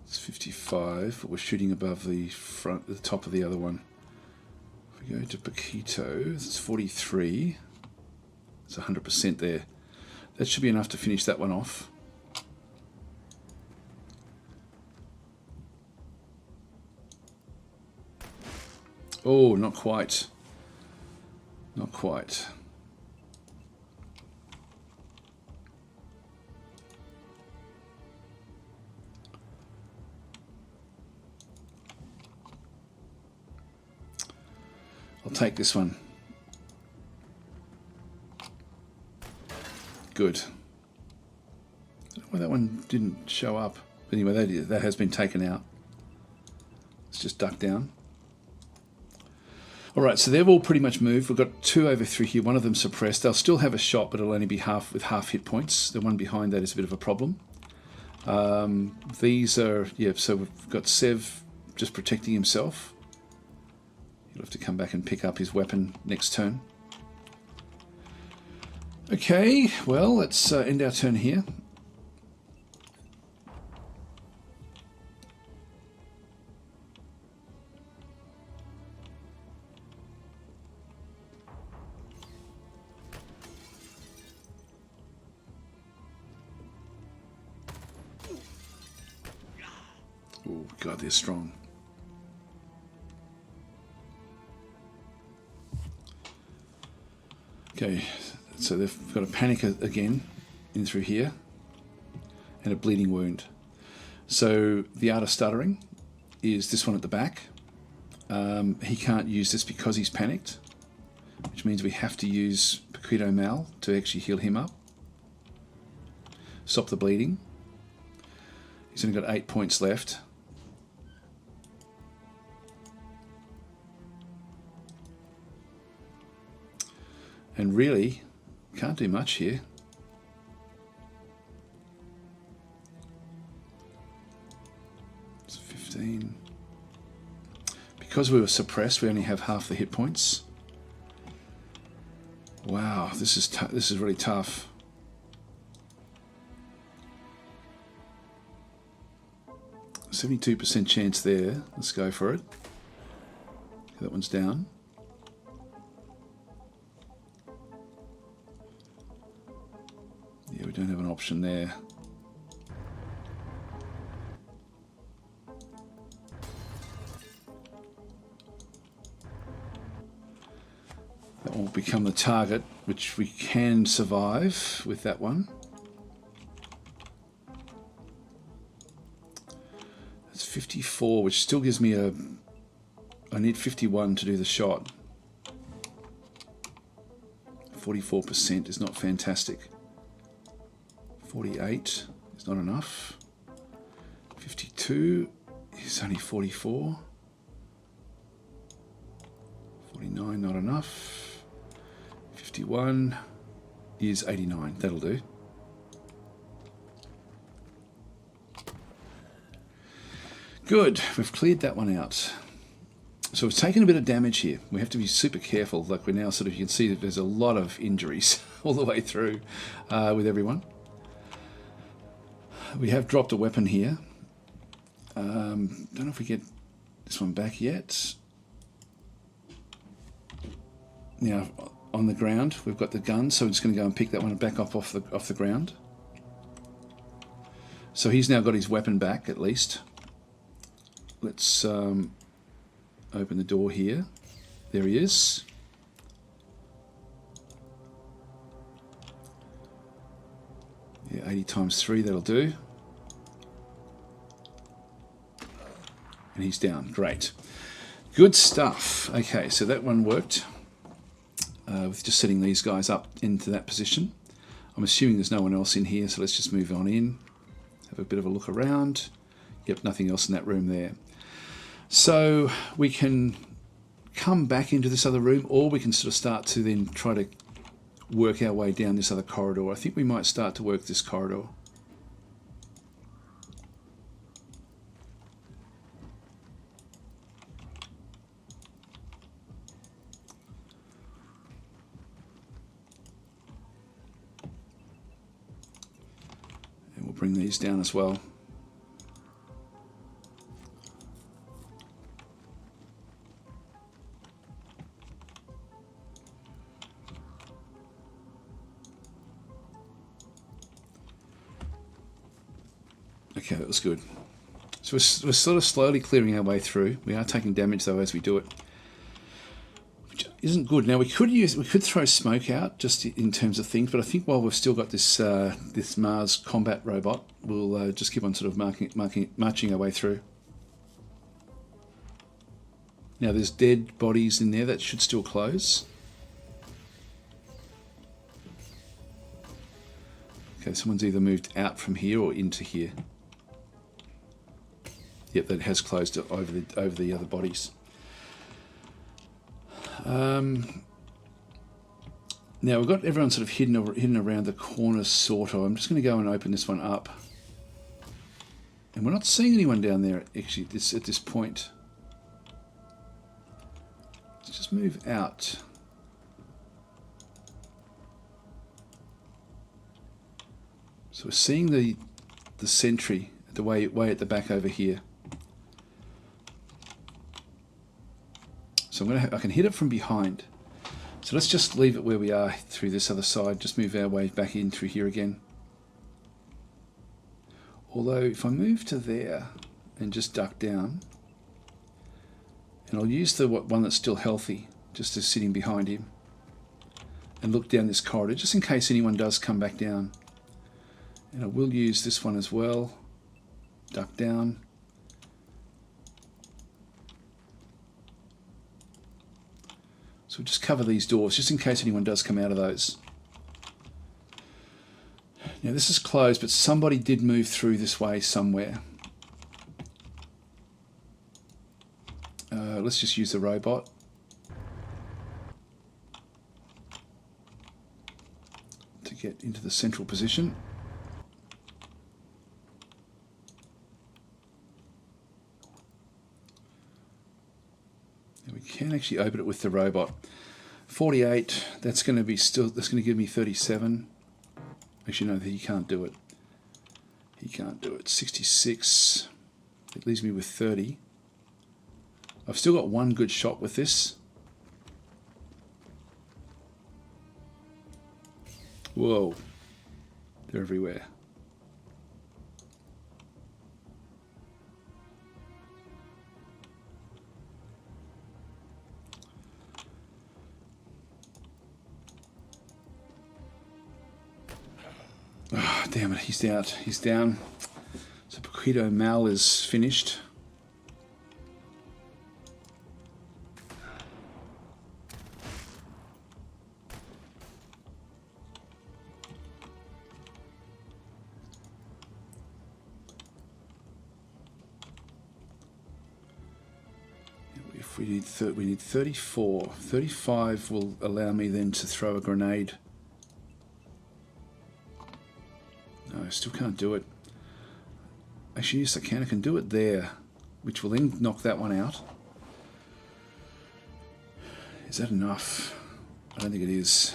It's 55, but we're shooting above the front, the top of the other one. If we go to Paquito, it's 43. It's 100% there. That should be enough to finish that one off. Oh, not quite. Not quite. I'll take this one. Good. I don't know why that one didn't show up. But anyway, that has been taken out. Let's just duck down. Alright, so they've all pretty much moved. We've got 2 over 3 here. One of them suppressed. They'll still have a shot, but it'll only be with half hit points. The one behind that is a bit of a problem. These are, yeah, so we've got Sev just protecting himself. He'll have to come back and pick up his weapon next turn. Okay, well, let's end our turn here. Oh, God, they're strong. Okay, so they've got a panic again in through here and a bleeding wound. So the art of stuttering is this one at the back. He can't use this because he's panicked, which means we have to use Paquito Mal to actually heal him up. Stop the bleeding. He's only got 8 points left. And really, can't do much here. It's 15. Because we were suppressed, we only have half the hit points. Wow, this is really tough. 72% chance there. Let's go for it. That one's down. Yeah, we don't have an option there. That will become the target, which we can survive with that one. It's 54, which still gives me a... I need 51 to do the shot. 44% is not fantastic. 48 is not enough. 52 is only 44. 49 not enough. 51 is 89. That'll do. Good. We've cleared that one out. So we've taken a bit of damage here. We have to be super careful. Like we're now sort of, you can see that there's a lot of injuries all the way through with everyone. We have dropped a weapon here. Don't know if we get this one back yet. Now on the ground we've got the gun, so we're just going to go and pick that one back up off the ground. So he's now got his weapon back at least. Let's open the door here. There he is. Yeah, 80 times 3, that'll do. And he's down. Great. Good stuff. Okay, so that one worked. With just setting these guys up into that position. I'm assuming there's no one else in here, so let's just move on in. Have a bit of a look around. Yep, nothing else in that room there. So we can come back into this other room, or we can sort of start to then try to work our way down this other corridor. I think we might start to work this corridor. And we'll bring these down as well. Okay, that was good. So we're sort of slowly clearing our way through. We are taking damage though as we do it, which isn't good. Now we could throw smoke out just in terms of things, but I think while we've still got this this Mars combat robot, we'll just keep on sort of marching our way through. Now there's dead bodies in there that should still close. Okay, someone's either moved out from here or into here. Yep, that has closed over the other bodies. Now we've got everyone sort of hidden around the corners, sort of. I'm just going to go and open this one up, and we're not seeing anyone down there actually at this point. Let's just move out. So we're seeing the sentry the way at the back over here. So I can hit it from behind. So let's just leave it where we are through this other side. Just move our way back in through here again. Although if I move to there and just duck down, and I'll use the one that's still healthy, just as sitting behind him, and look down this corridor, just in case anyone does come back down. And I will use this one as well. Duck down. So we'll just cover these doors, just in case anyone does come out of those. Now this is closed, but somebody did move through this way somewhere. Let's just use the robot. To get into the central position. We can actually open it with the robot. 48, that's going to give me 37. Actually no, he can't do it. He can't do it. 66. It leaves me with 30. I've still got one good shot with this. Whoa. They're everywhere. Oh, damn it, he's out. He's down. So Paquito Mal is finished. If we need 34. 35 will allow me then to throw a grenade. No, I still can't do it. Actually, yes, I can. I can do it there, which will then knock that one out. Is that enough? I don't think it is.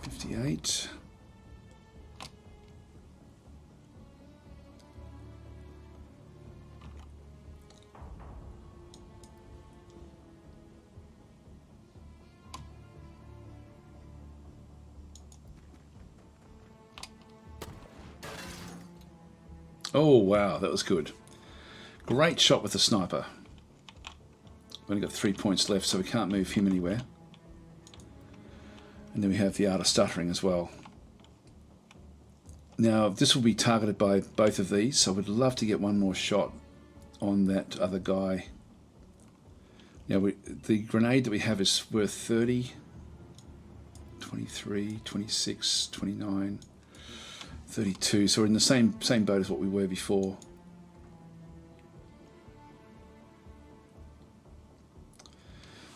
$58. Oh wow, that was good. Great shot with the sniper. We've only got 3 points left, so we can't move him anywhere. And then we have the art of stuttering as well. Now, this will be targeted by both of these, so I would love to get one more shot on that other guy. Now, the grenade that we have is worth 30, 23, 26, 29, 32. So we're in the same boat as what we were before.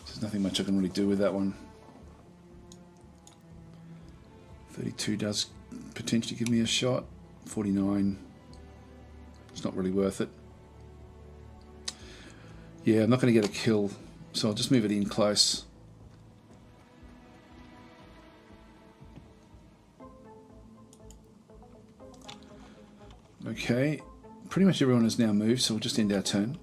There's nothing much I can really do with that one. 32 does potentially give me a shot. 49, it's not really worth it. Yeah, I'm not going to get a kill, so I'll just move it in close. Okay, pretty much everyone has now moved, so we'll just end our turn.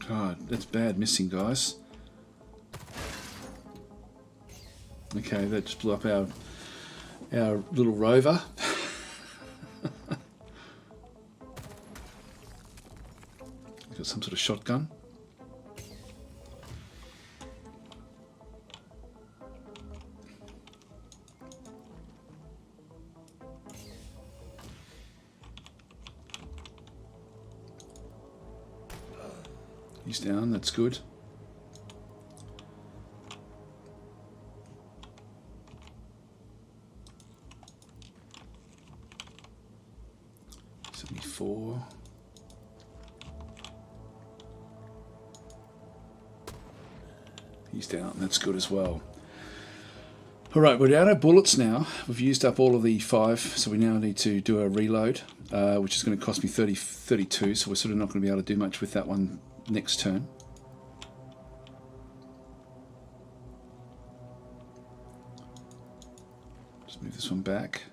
God, that's bad missing, guys. Okay, that just blew up our little rover. Got some sort of shotgun. He's down, that's good. $74. He's down, that's good as well. Alright, we're out of bullets now. We've used up all of the 5, so we now need to do a reload, which is going to cost me 32, so we're sort of not going to be able to do much with that one next turn. Just move this one back.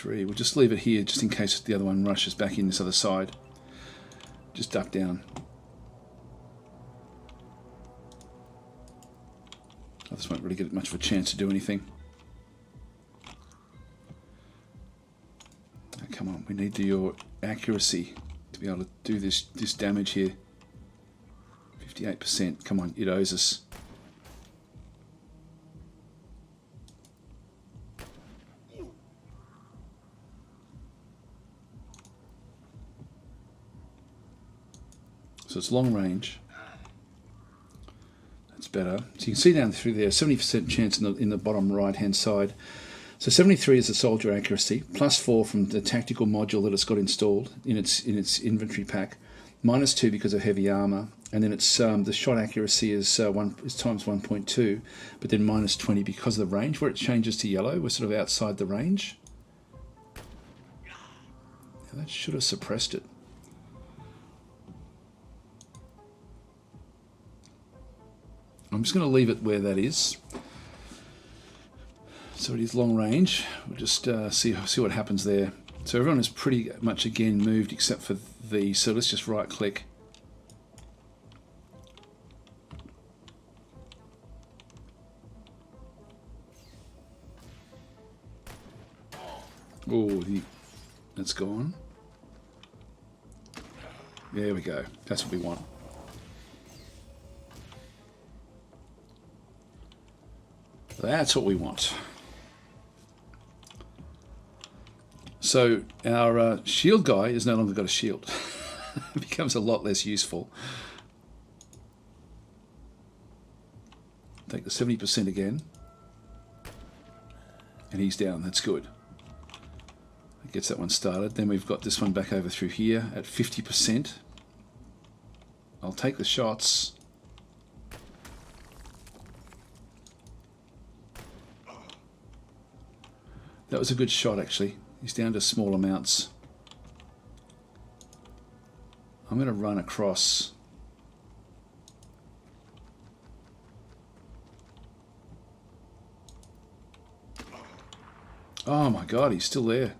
We'll just leave it here just in case the other one rushes back in this other side. Just duck down. Others won't really get much of a chance to do anything. Oh, come on, we need your accuracy to be able to do this damage here. 58%. Come on, it owes us. So it's long range. That's better. So you can see down through there, 70% chance in the bottom right-hand side. So 73 is the soldier accuracy, +4 from the tactical module that it's got installed in its inventory pack, -2 because of heavy armor, and then it's the shot accuracy is times 1.2, but then -20 because of the range. Where it changes to yellow, we're sort of outside the range. Now that should have suppressed it. I'm just going to leave it where that is. So it is long range. We'll just see what happens there. So everyone is pretty much again moved except for these. So let's just right click. Oh, that's gone. There we go. That's what we want. That's what we want. So our shield guy has no longer got a shield. It becomes a lot less useful. Take the 70% again. And he's down. That's good. That gets that one started. Then we've got this one back over through here at 50%. I'll take the shots. That was a good shot, actually. He's down to small amounts. I'm going to run across. Oh my god, he's still there.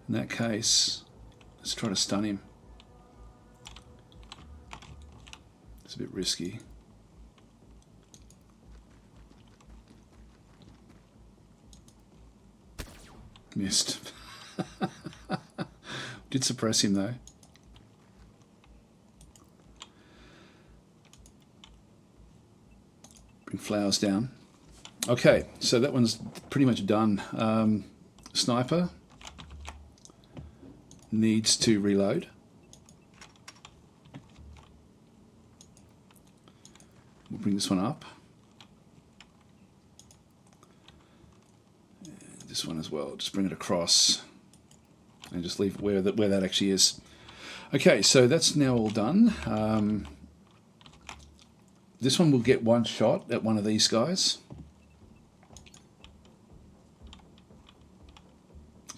In that case, let's try to stun him. It's a bit risky. Missed. Did suppress him though. Bring flowers down. Okay, so that one's pretty much done. Sniper needs to reload. We'll bring this one up. This one as well. Just bring it across and just leave it where that actually is. Okay, so that's now all done. This one will get one shot at one of these guys.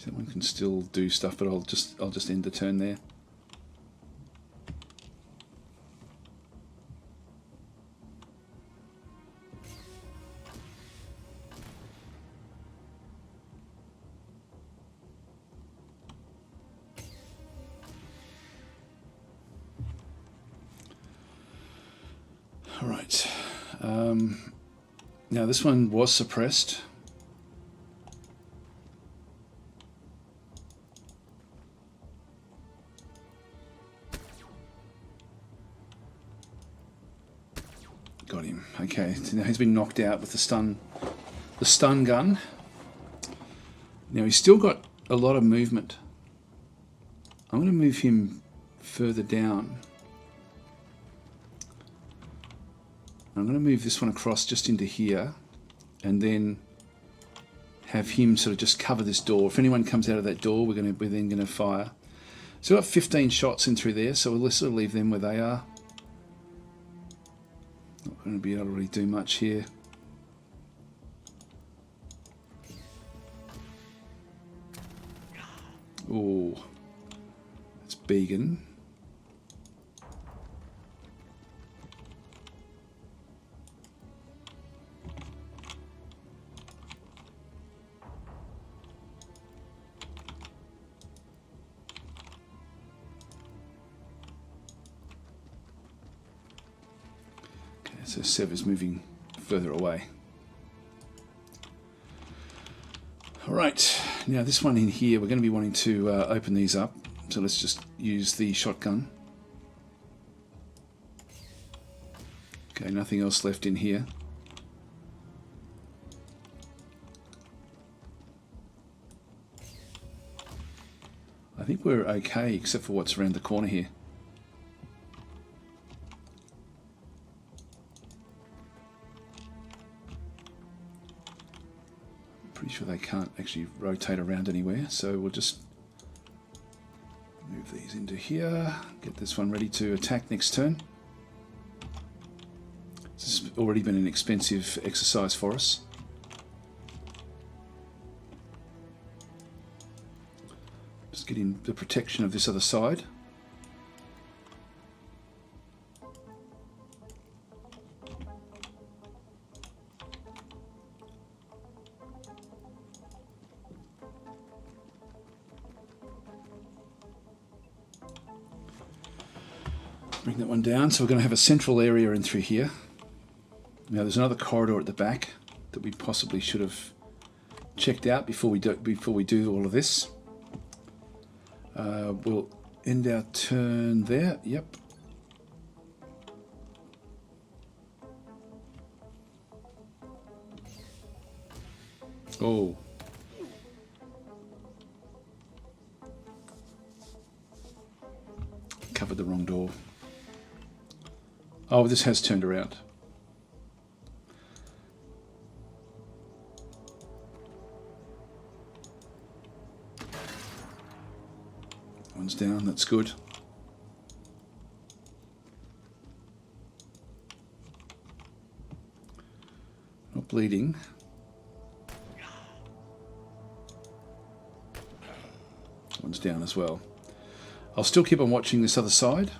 That one can still do stuff, but I'll just end the turn there. All right. Now this one was suppressed. Got him. Okay, so now he's been knocked out with the stun gun. Now he's still got a lot of movement. I'm going to move him further down. I'm going to move this one across just into here and then have him sort of just cover this door. If anyone comes out of that door, we're then going to fire. So we've got 15 shots in through there, so we'll sort of leave them where they are. Not going to be able to really do much here. Oh, it's Began. So Sev is moving further away. All right, now this one in here, we're going to be wanting to open these up. So let's just use the shotgun. Okay, nothing else left in here. I think we're okay, except for what's around the corner here. Pretty sure they can't actually rotate around anywhere, so we'll just move these into here, get this one ready to attack next turn. This has already been an expensive exercise for us. Just getting the protection of this other side. Bring that one down. So we're going to have a central area in through here. Now there's another corridor at the back that we possibly should have checked out before we do all of this. We'll end our turn there. Yep. Oh. Covered the wrong door. Oh, this has turned around. One's down, that's good. Not bleeding. One's down as well. I'll still keep on watching this other side.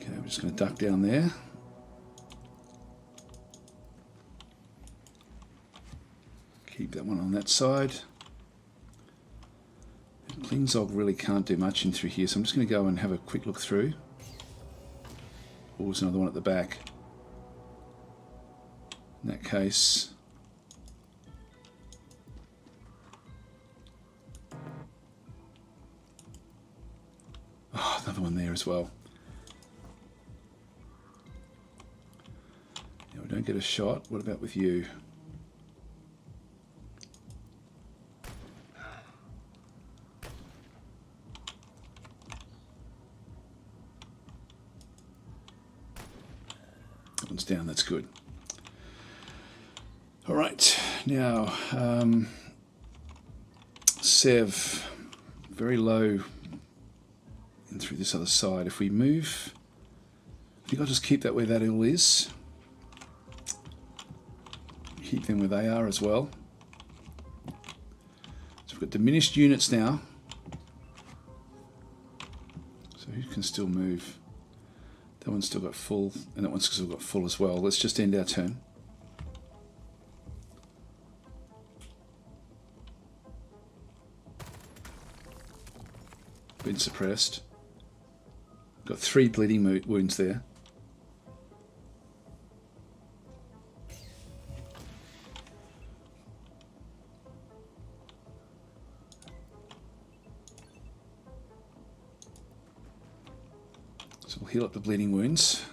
Okay, we're just going to duck down there. Keep that one on that side. Klingzog really can't do much in through here, so I'm just going to go and have a quick look through. Oh, there's another one at the back. In that case, oh, another one there as well. Yeah, we don't get a shot. What about with you? That one's down, that's good. All right, now Sev, very low in through this other side. If we move, I think I'll just keep that where that hill is. Keep them where they are as well. So we've got diminished units now. So who can still move? That one's still got full, and that one's still got full as well. Let's just end our turn. Been suppressed. Got 3 bleeding wounds there. So we'll heal up the bleeding wounds.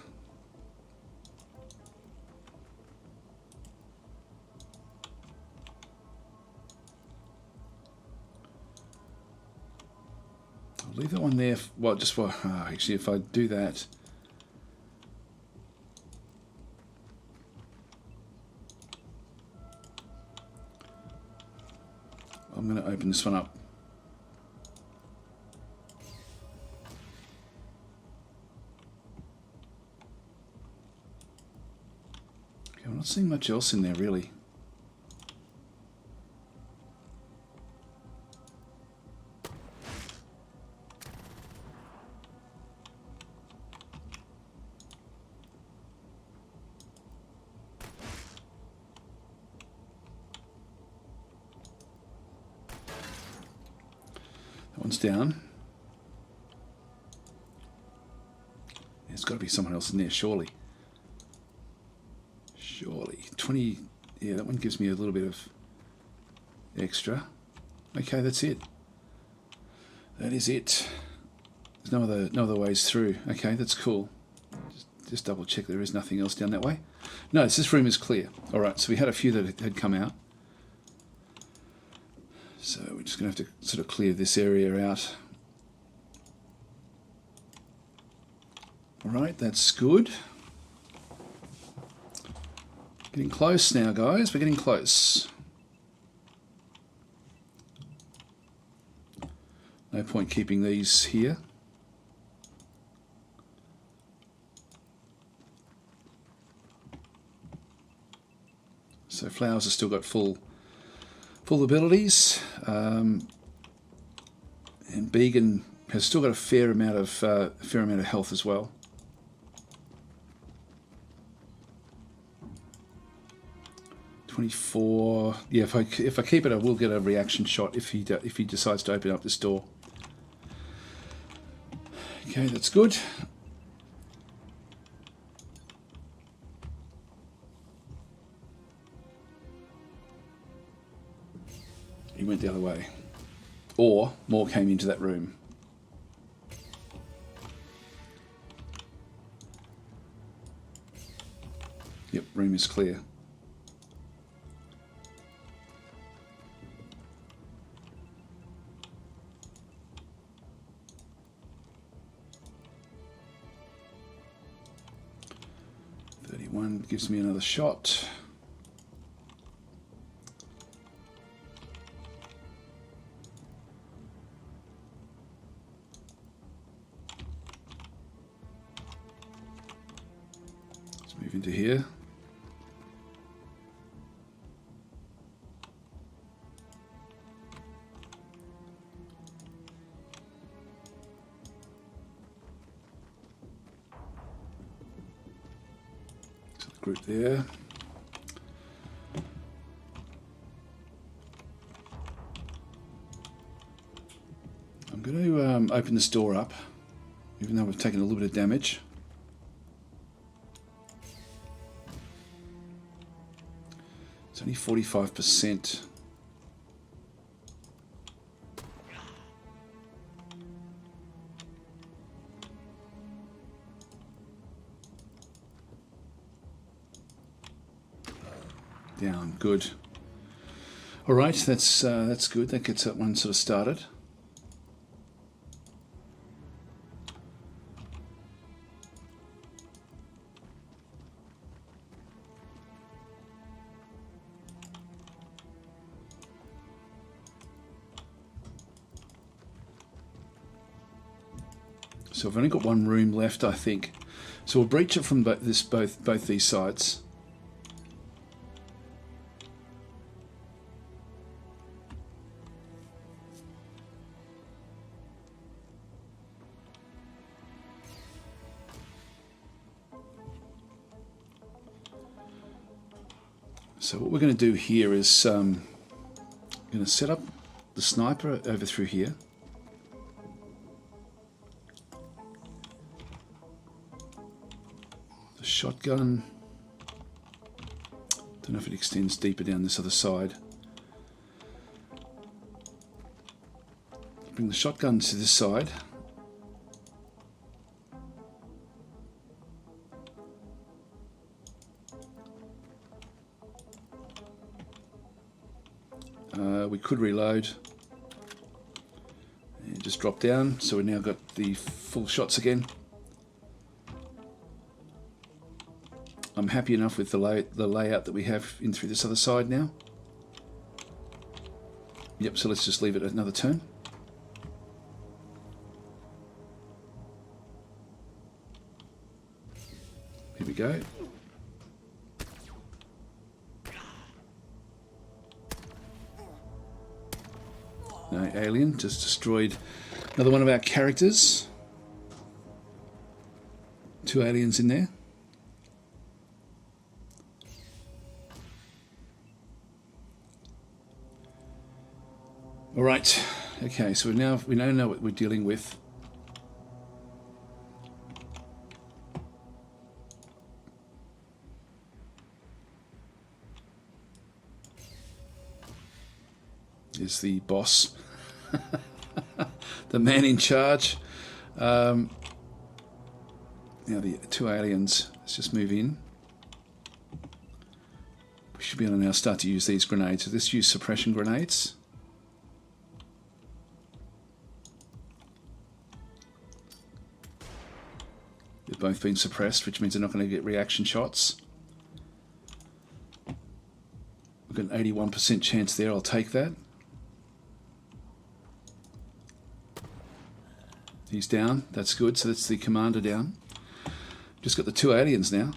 Leave that one there. Well, just for actually, if I do that, I'm going to open this one up. Okay, I'm not seeing much else in there really. One's down. There's got to be someone else in there, surely. Surely. 20, yeah, that one gives me a little bit of extra. Okay, that's it. That is it. There's no other ways through. Okay, that's cool. Just double check there is nothing else down that way. No, this room is clear. Alright, so we had a few that had come out. So we're just going to have to sort of clear this area out. Alright, that's good. Getting close now, guys. We're getting close. No point keeping these here. So flowers have still got full abilities, and Began has still got a fair amount of health as well. $24. Yeah, if I keep it, I will get a reaction shot if he decides to open up this door. Okay, that's good. He went the other way. Or more came into that room. Yep, room is clear. Gives me another shot. Let's move into here. Group there. I'm going to open this door up, even though we've taken a little bit of damage. It's only 45%. Down, good. All right, that's good. That gets that one sort of started. So I've only got one room left, I think. So we'll breach it from both these sides. So what we're going to do here is I'm going to set up the sniper over through here. The shotgun, don't know if it extends deeper down this other side. Bring the shotgun to this side. We could reload and just drop down, so we've now got the full shots again. I'm happy enough with the layout that we have in through this other side now. Yep, so let's just leave it another turn. Here we go. No, alien just destroyed another one of our characters. 2 aliens in there. All right. Okay, so we now know what we're dealing with. Is the boss, the man in charge. Now the 2 aliens. Let's just move in. We should be able to now start to use these grenades. So let's use suppression grenades. They've both been suppressed, which means they're not going to get reaction shots. We've got an 81% chance there. I'll take that. He's down. That's good. So that's the commander down. Just got the 2 aliens now.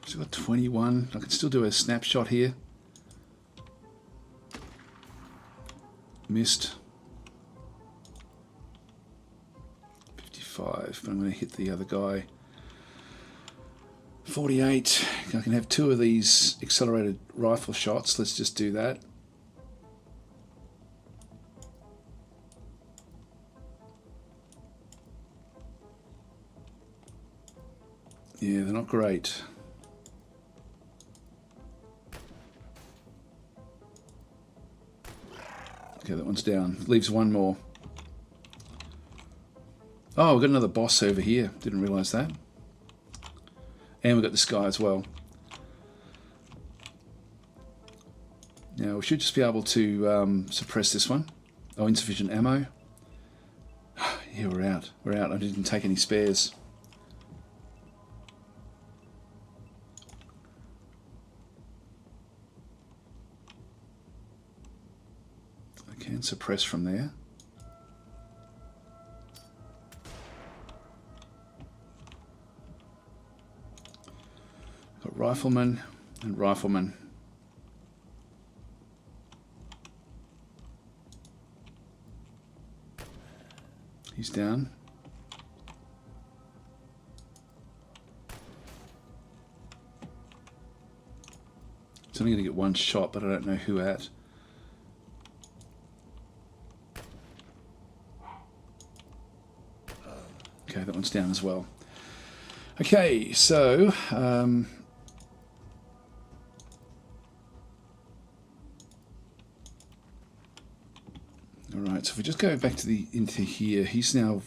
Still got 21. I can still do a snapshot here. Missed. 55, but I'm going to hit the other guy. 48. I can have 2 of these accelerated rifle shots. Let's just do that. Yeah, they're not great. Okay, that one's down. Leaves 1 more. Oh, we've got another boss over here. Didn't realise that. And we've got this guy as well. Now, we should just be able to suppress this one. Oh, insufficient ammo. Yeah, we're out. We're out. I didn't take any spares. I can suppress from there. Got rifleman and rifleman. He's down. It's only going to get 1 shot, but I don't know who at. Okay, that one's down as well. Okay, so alright, so if we just go back to into here,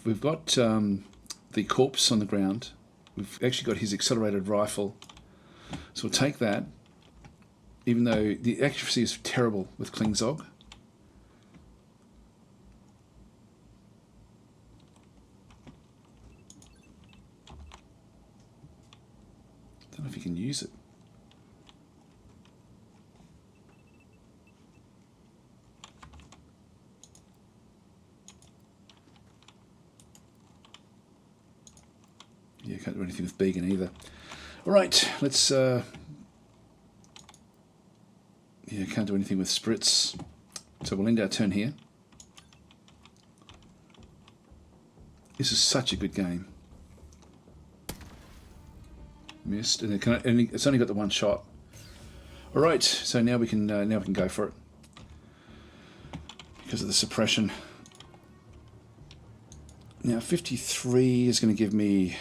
we've got the corpse on the ground. We've actually got his accelerated rifle. So we'll take that, even though the accuracy is terrible with Klingzog. Don't know if you can use it. Yeah, can't do anything with Beacon either. All right, let's. Yeah, can't do anything with Spritz. So we'll end our turn here. This is such a good game. Missed, and it's only got the 1 shot. All right, so now we can go for it because of the suppression. Now 53 is going to give me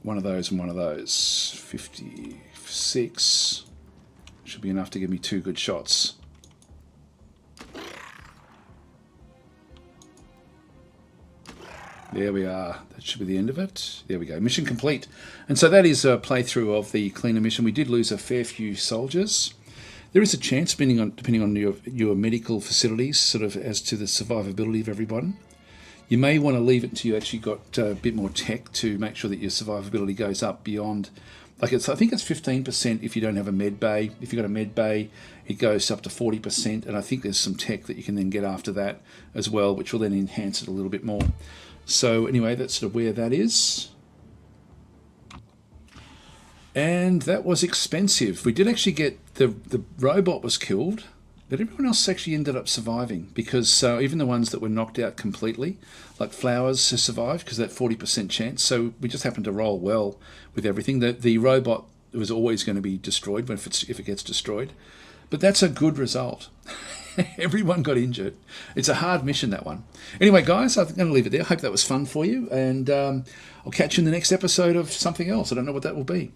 1 of those and 1 of those. 56 should be enough to give me 2 good shots. There we are. That should be the end of it. There we go. Mission complete. And so that is a playthrough of the cleaner mission. We did lose a fair few soldiers. There is a chance, depending on your medical facilities, sort of as to the survivability of everyone. You may want to leave it until you actually got a bit more tech to make sure that your survivability goes up beyond. I think it's 15% if you don't have a med bay. If you've got a med bay, it goes up to 40%. And I think there's some tech that you can then get after that as well, which will then enhance it a little bit more. So anyway, that's sort of where that is. And that was expensive. We did actually get the robot was killed, but everyone else actually ended up surviving because even the ones that were knocked out completely, like Flowers, has survived because of that 40% chance. So we just happened to roll well with everything. The robot was always going to be destroyed if it gets destroyed, but that's a good result. Everyone got injured. It's a hard mission, that one. Anyway, guys, I'm going to leave it there. I hope that was fun for you, and I'll catch you in the next episode of something else. I don't know what that will be.